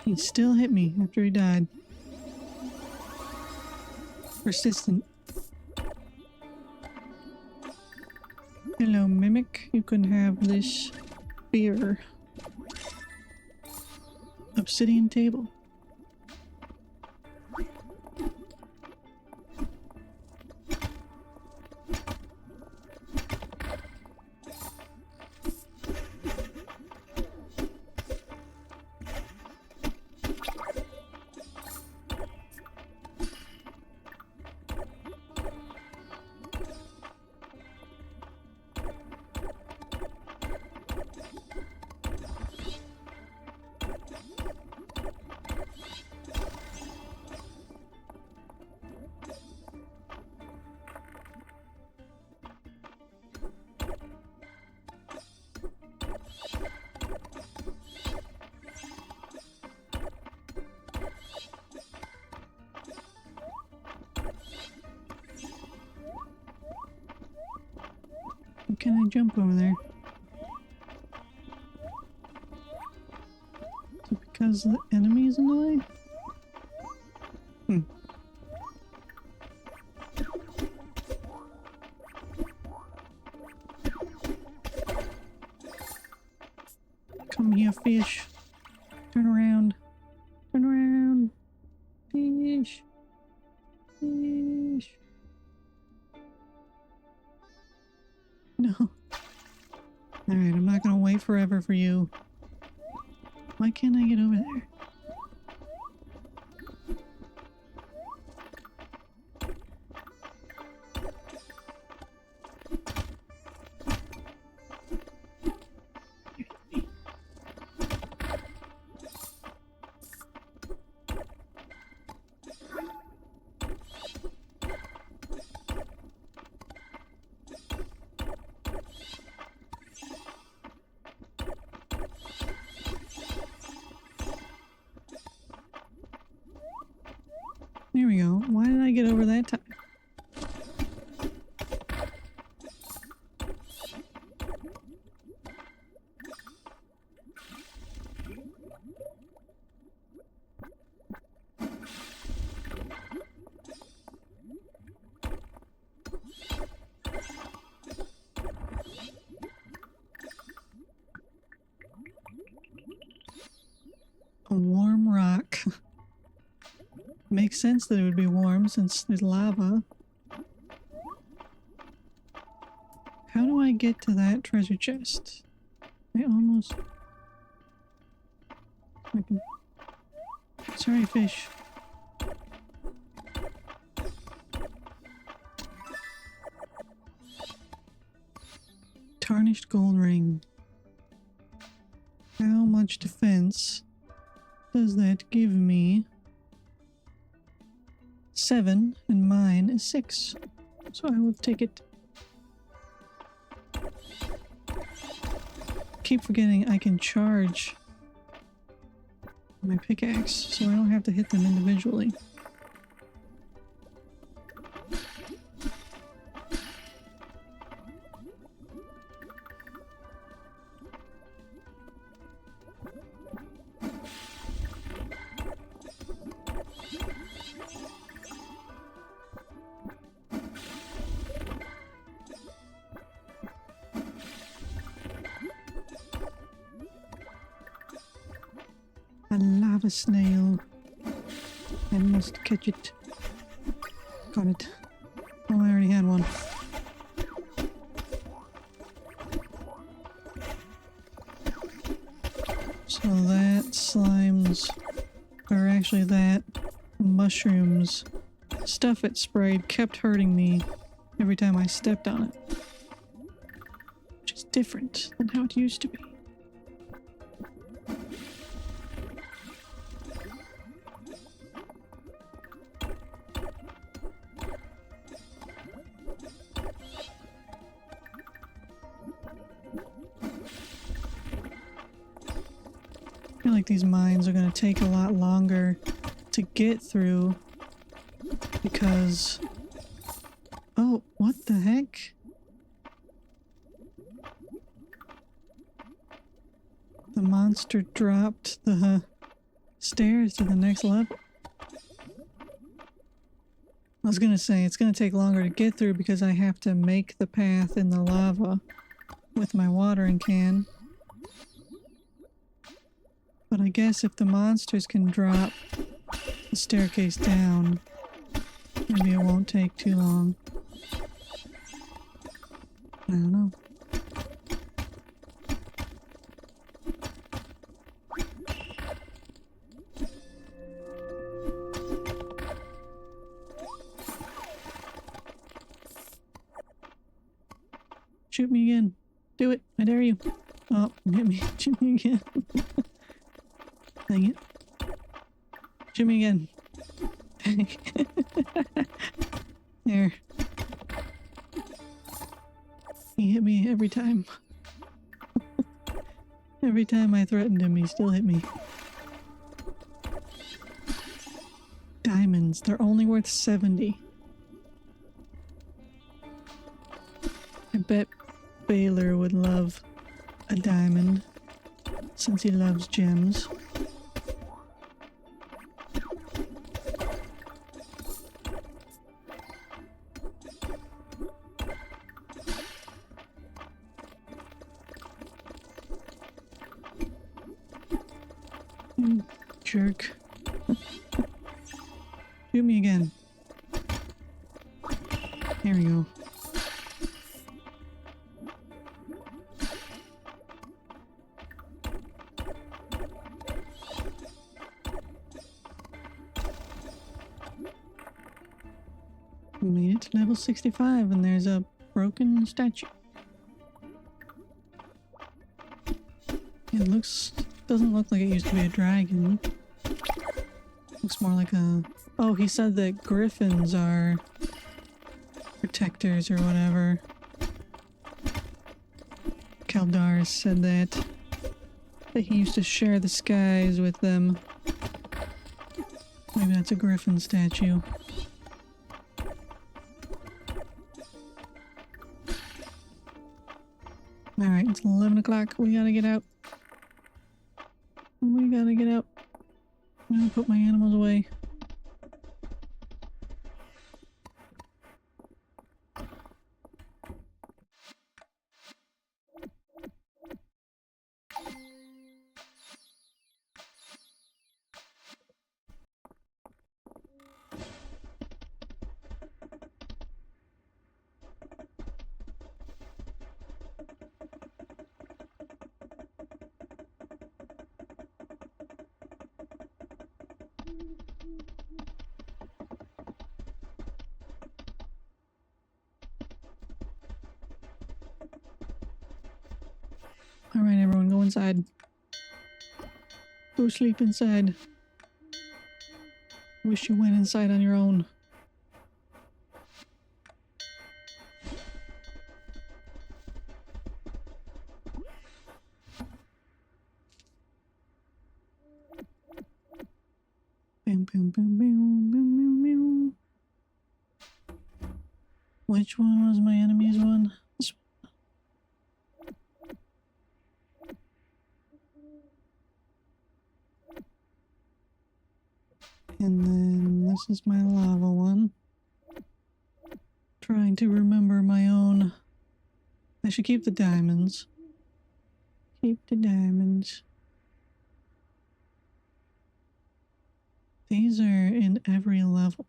He still hit me after he died. Persistent. Hello, Mimic. You can have this beer. Obsidian table. Can I jump over there? Is it because the enemy's in the way? Come here, fish. Turn around. Turn around. Fish. Fish. No. Alright, I'm not gonna wait forever for you. Why can't I get over there? There we go. Why did I get over that time? A warm rock. Makes sense that it would be warm since there's lava. How do I get to that treasure chest? I almost... I can... Sorry, fish. Tarnished gold ring. How much defense does that give me? 7, and mine is 6. So I will take it. Keep forgetting I can charge my pickaxe, so I don't have to hit them individually. A lava snail. I must catch it. Got it. Oh, I already had one. So that slimes, or actually that mushrooms stuff it sprayed kept hurting me every time I stepped on it. Which is different than how it used to be. I feel like these mines are going to take a lot longer to get through because... Oh, what the heck? The monster dropped the stairs to the next level. I was going to say it's going to take longer to get through because I have to make the path in the lava with my watering can. But I guess if the monsters can drop the staircase down, maybe it won't take too long. I don't know. Shoot me again. Do it. I dare you. Oh, hit me. Shoot me again. Dang it. Shoot me again. There. He hit me every time. Every time I threatened him, he still hit me. Diamonds. They're only worth 70. I bet Baylor would love a diamond since he loves gems. Jerk. Shoot me again. There we go. We made it to level 65 and there's a broken statue. It doesn't look like it used to be a dragon. Looks more like a... Oh, he said that griffins are protectors or whatever. Kaldaris said that he used to share the skies with them. Maybe that's a griffin statue. Alright, it's 11 o'clock. We gotta get out. We gotta get out. I'm gonna put my animals away. Alright, everyone, go inside. Go sleep inside. Wish you went inside on your own. Boom, boom, boom, boom, boom, boom, boom. Which one was my enemy's one? This one. And then this is my lava one. Trying to remember my own. I should keep the diamonds. Keep the diamonds. These are in every level.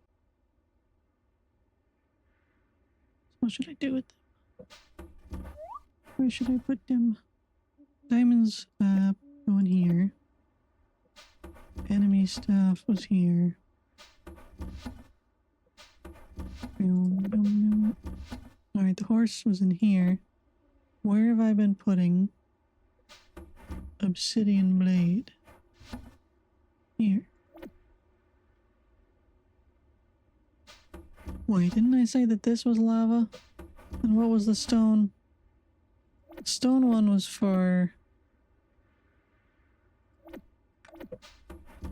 What should I do with them? Where should I put them? Diamonds go in here. Enemy stuff was here. Alright, the horse was in here. Where have I been putting obsidian blade? Here. Wait, didn't I say that this was lava? And what was the stone? The stone one was for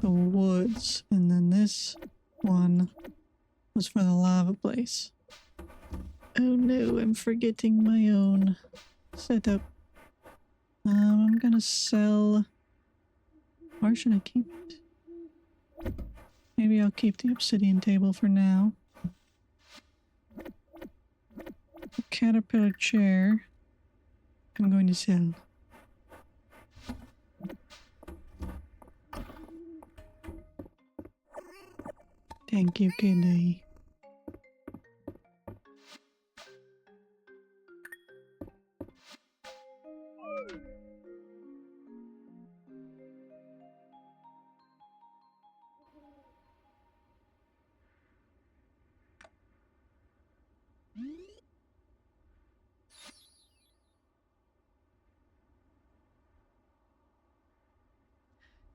the woods, and then this one was for the lava place. Oh no, I'm forgetting my own setup. I'm gonna sell... Or should I keep it? Maybe I'll keep the obsidian table for now. The caterpillar chair I'm going to sell. Thank you, kitty.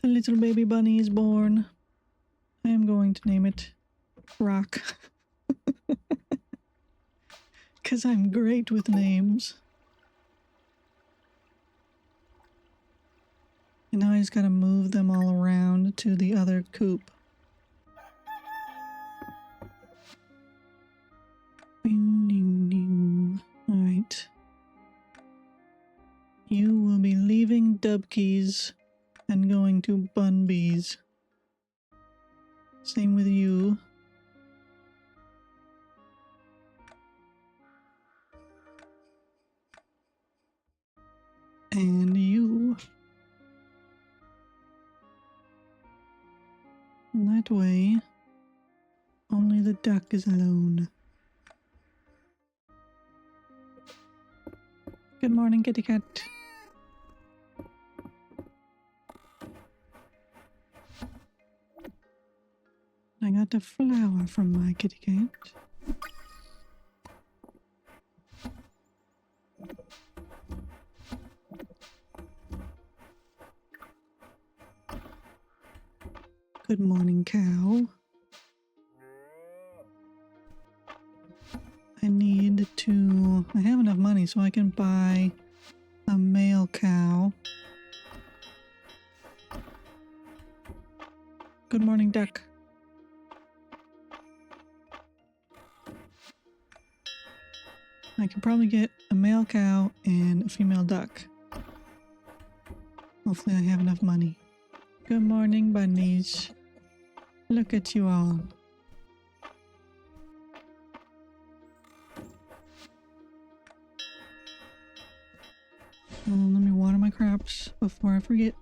The little baby bunny is born. I am going to name it Rock. Because I'm great with names. And now I just gotta move them all around to the other coop. Alright. You will be leaving Dubkeys and going to Bunbees. Same with you. And you. And that way, only the duck is alone. Good morning, kitty cat. I got a flower from my kitty cat. Good morning, cow. I need to... I have enough money so I can buy a male cow. Good morning, duck. I can probably get a male cow and a female duck. Hopefully I have enough money. Good morning, bunnies. Look at you all. Let me water my crops before I forget.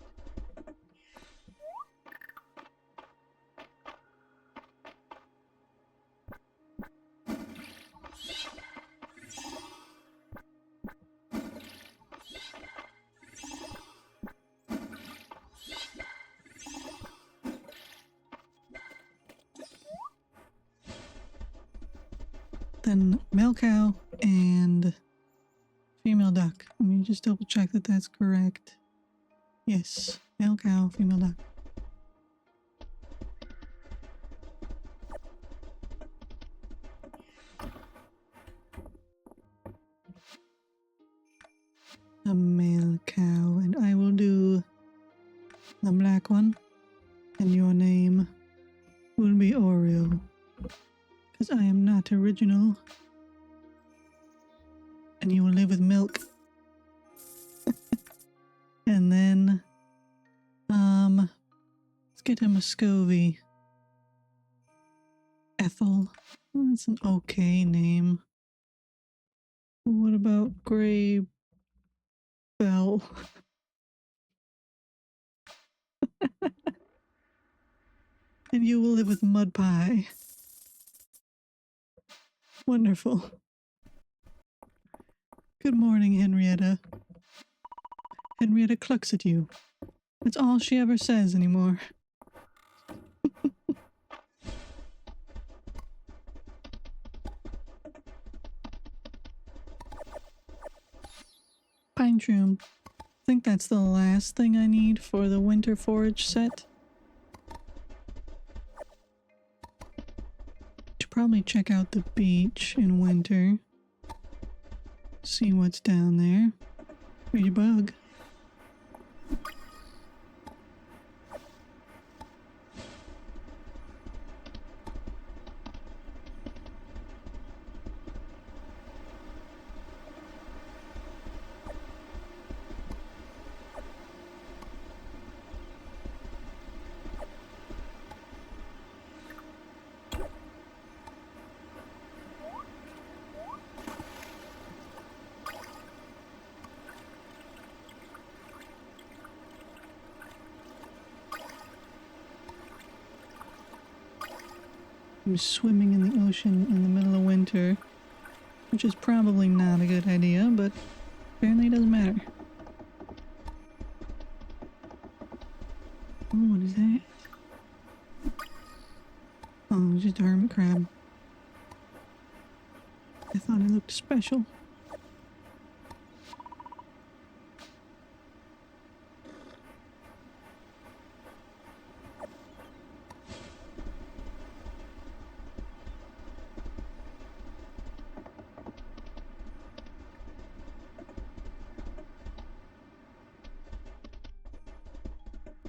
Then male cow and Female duck. Let me just double check that that's correct. Yes. Male cow, female duck. A male cow, and I will do the black one, and your name will be Oreo, because I am not original, and you will live with milk. And then, let's get him a Scovy. Ethel. That's an okay name. What about Gray Bell? And you will live with Mud Pie. Wonderful. Good morning, Henrietta. Henrietta clucks at you. That's all she ever says anymore. Pine Shroom. I think that's the last thing I need for the winter forage set. Should probably check out the beach in winter. See what's down there. Pretty bug. I'm swimming in the ocean in the middle of winter, which is probably not a good idea, but apparently it doesn't matter. Oh, what is that? Oh, it's just a hermit crab. I thought it looked special.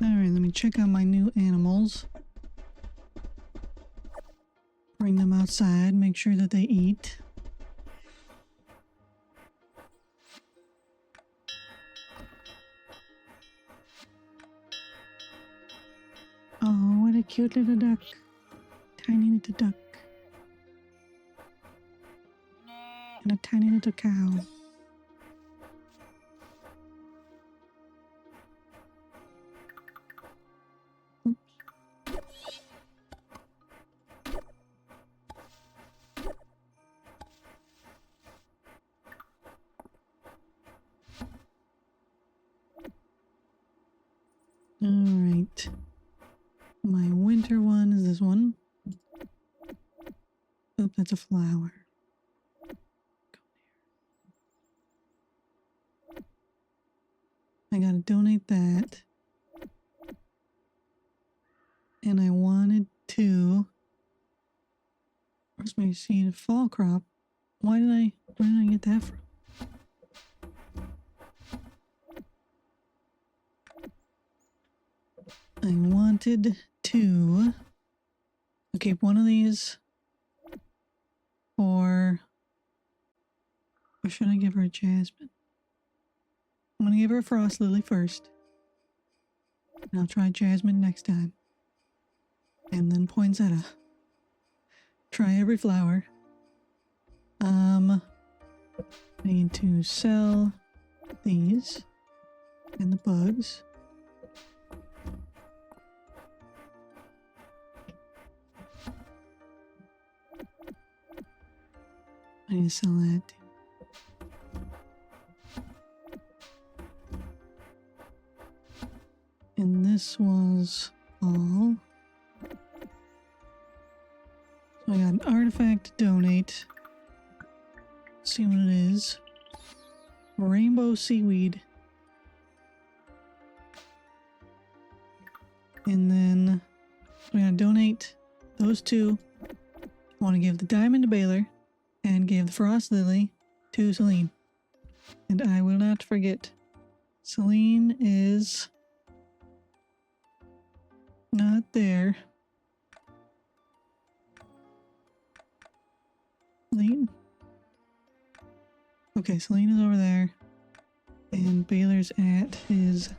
Alright, let me check out my new animals. Bring them outside, make sure that they eat. Oh, what a cute little duck. Tiny little duck. And a tiny little cow. Alright. My winter one is this one. Oh, that's a flower. I gotta donate that. And I wanted to rosemary seed fall crop. Where did I get that from? I wanted to keep one of these for, or should I give her a jasmine? I'm gonna give her a frost lily first. And I'll try jasmine next time. And then poinsettia. Try every flower. I need to sell these and the bugs. I need to sell that too. And this was all. So I got an artifact to donate. See what it is. Rainbow seaweed. And then we're gonna donate those two. I want to give the diamond to Baylor and give the frost lily to Celine. And I will not forget. Celine is not there. Celine? Okay, Celine is over there. And Baylor's at his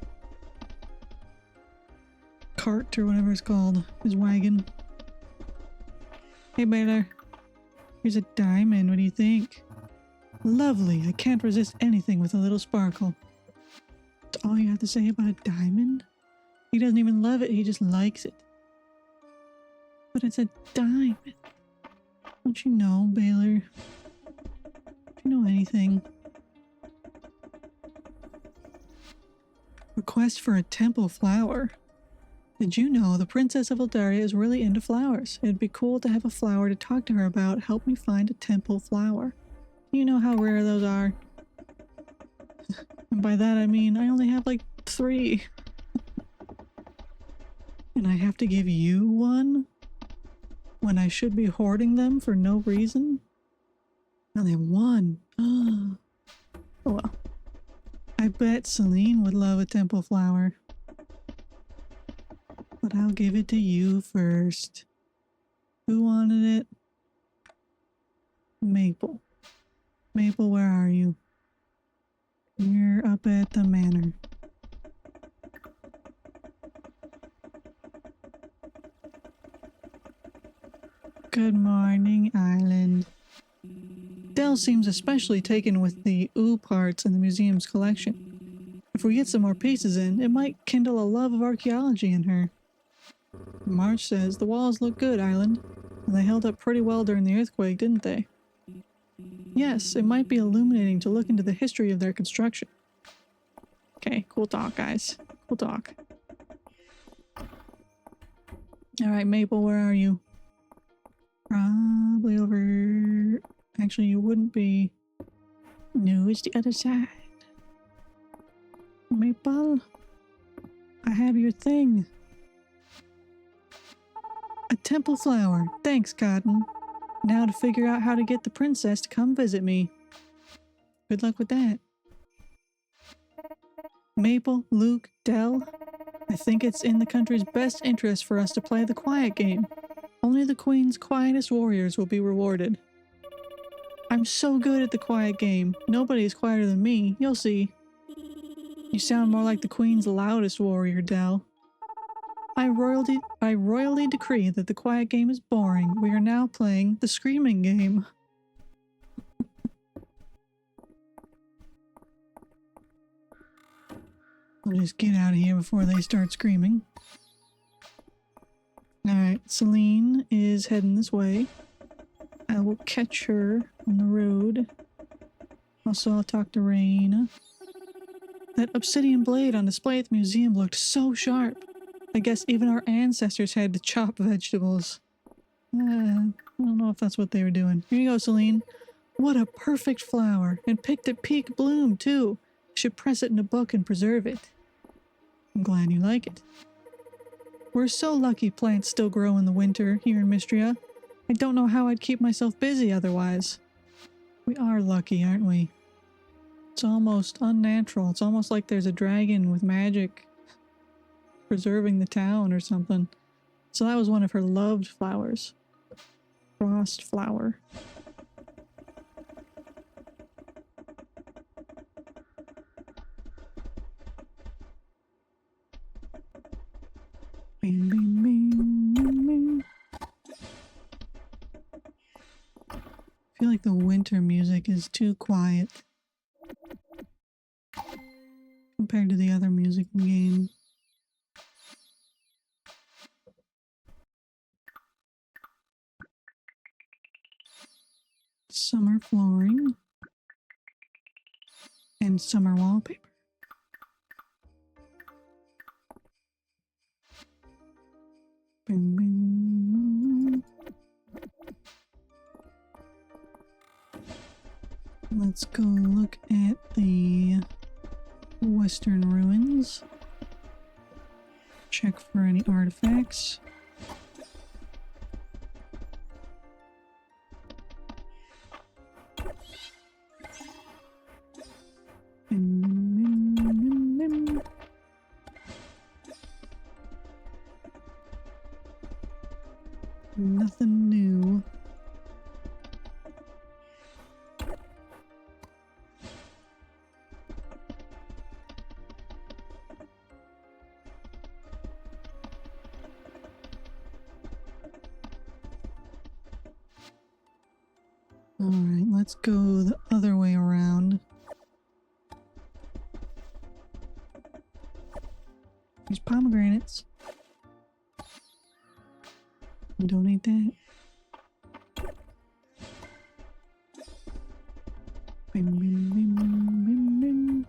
cart or whatever it's called. His wagon. Hey Baylor. Here's a diamond. What do you think? Lovely. I can't resist anything with a little sparkle. That's all you have to say about a diamond? He doesn't even love it. He just likes it. But it's a diamond. Don't you know, Baylor? Don't you know anything? Request for a temple flower. Did you know the Princess of Eldaria is really into flowers? It'd be cool to have a flower to talk to her about. Help me find a temple flower. You know how rare those are. And by that I mean I only have like 3. And I have to give you one? When I should be hoarding them for no reason? I only have 1. Oh well. I bet Celine would love a temple flower. But I'll give it to you first. Who wanted it? Maple. Maple, where are you? You're up at the manor. Good morning, Island. Dell seems especially taken with the ooh parts in the museum's collection. If we get some more pieces in, it might kindle a love of archaeology in her. March says the walls look good, Island. And they held up pretty well during the earthquake, didn't they? Yes, it might be illuminating to look into the history of their construction. Okay, cool talk, guys. Cool talk. Alright, Maple, where are you? Probably over... Actually, you wouldn't be... No, it's the other side. Maple? I have your thing. A temple flower. Thanks, Cotton. Now to figure out how to get the princess to come visit me. Good luck with that. Maple, Luke, Dell. I think it's in the country's best interest for us to play the quiet game. Only the queen's quietest warriors will be rewarded. I'm so good at the quiet game. Nobody's quieter than me. You'll see. You sound more like the queen's loudest warrior, Dell. I royally decree that the quiet game is boring. We are now playing the screaming game. I'll just get out of here before they start screaming. Alright, Celine is heading this way. I will catch her on the road. Also, I'll talk to Rain. That obsidian blade on display at the museum looked so sharp. I guess even our ancestors had to chop vegetables. I don't know if that's what they were doing. Here you go, Celine. What a perfect flower. And picked at peak bloom, too. Should press it in a book and preserve it. I'm glad you like it. We're so lucky plants still grow in the winter here in Mistria. I don't know how I'd keep myself busy otherwise. We are lucky, aren't we? It's almost unnatural. It's almost like there's a dragon with magic preserving the town or something. So that was one of her loved flowers. Frost flower. Bing, bing, bing, bing, bing. I feel like the winter music is too quiet compared to the other music in the game. Summer flooring and summer wallpaper. Bing, bing. Let's go look at the Western ruins. Check for any artifacts. Nothing new. Alright, let's go the other way around. These pomegranates. Don't eat that. Bim, bim, bim, bim, bim.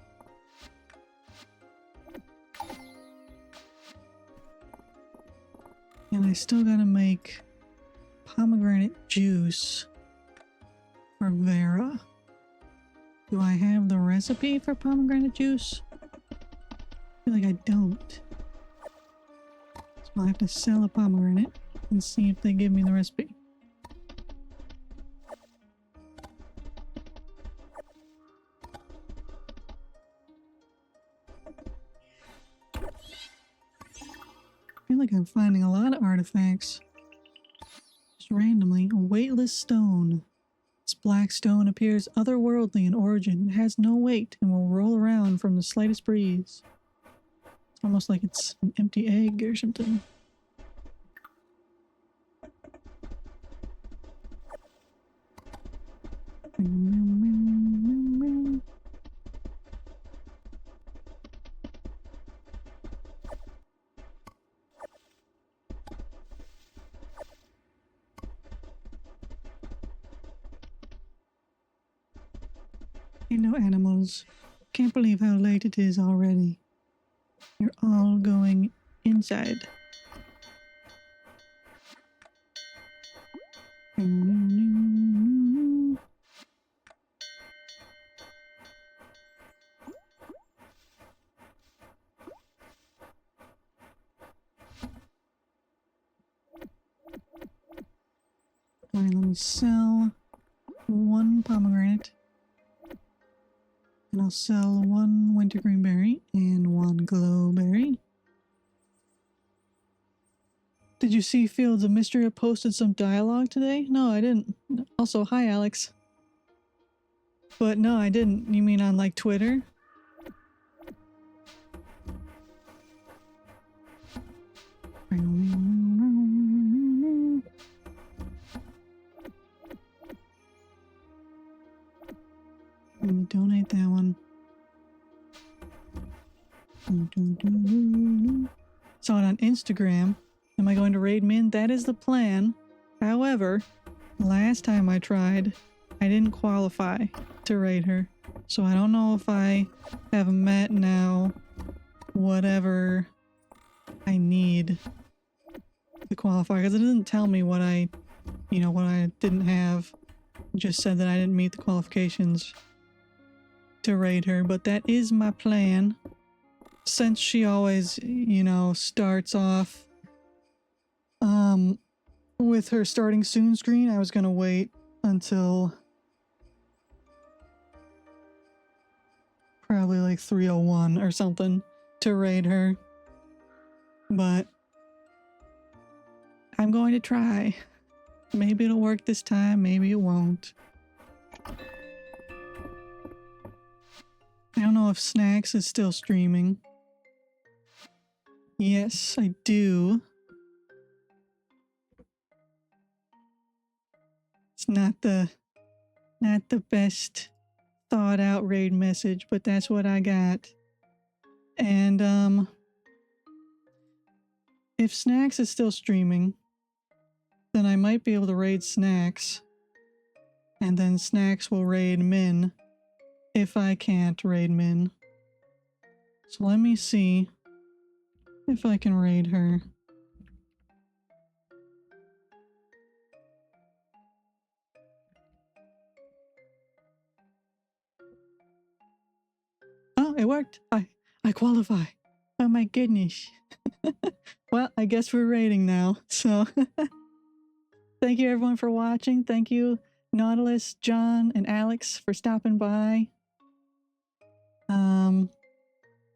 And I still gotta make pomegranate juice for Vera. Do I have the recipe for pomegranate juice? I feel like I don't. So I'll have to sell a pomegranate and see if they give me the recipe. I feel like I'm finding a lot of artifacts. Just randomly. A weightless stone. This black stone appears otherworldly in origin. It has no weight and will roll around from the slightest breeze. It's almost like it's an empty egg or something. No animals. Can't believe how late it is already. You're all going inside. Alright, let me sell one pomegranate. And I'll sell one wintergreen berry and one glowberry. Did you see Fields of Mistria posted some dialogue today? No, I didn't. Also, hi Alex. But no, I didn't. You mean on like Twitter? Let me donate that one. Saw it on Instagram. Am I going to raid Min? That is the plan. However, last time I tried, I didn't qualify to raid her. So I don't know if I have met now whatever I need to qualify, because it doesn't tell me what I didn't have. It just said that I didn't meet the qualifications to raid her, but that is my plan. Since she always, starts off with her starting soon screen, I was gonna wait until probably like 301 or something to raid her. But I'm going to try. Maybe it'll work this time, maybe it won't. I don't know if Snacks is still streaming. Yes, I do. It's not the best thought out raid message, but that's what I got. And if Snacks is still streaming, then I might be able to raid Snacks, and then Snacks will raid Min if I can't raid Min. So let me see if I can raid her. worked. I qualify. Oh my goodness. Well, I guess we're rating now. So thank you everyone for watching. Thank you Nautilus, John, and Alex for stopping by.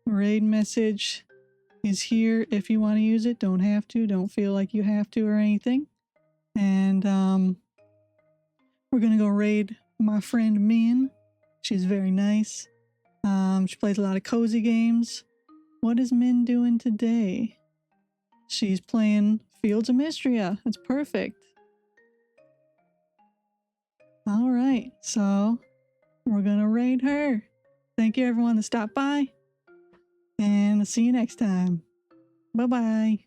Raid message is here if you want to use it. Don't have to. Don't feel like you have to or anything. And we're gonna go raid my friend Min. She's very nice. She plays a lot of cozy games. What is Min doing today? She's playing Fields of Mistria. That's perfect. All right, so we're gonna raid her. Thank you everyone that stopped by, and I'll see you next time. Bye-bye.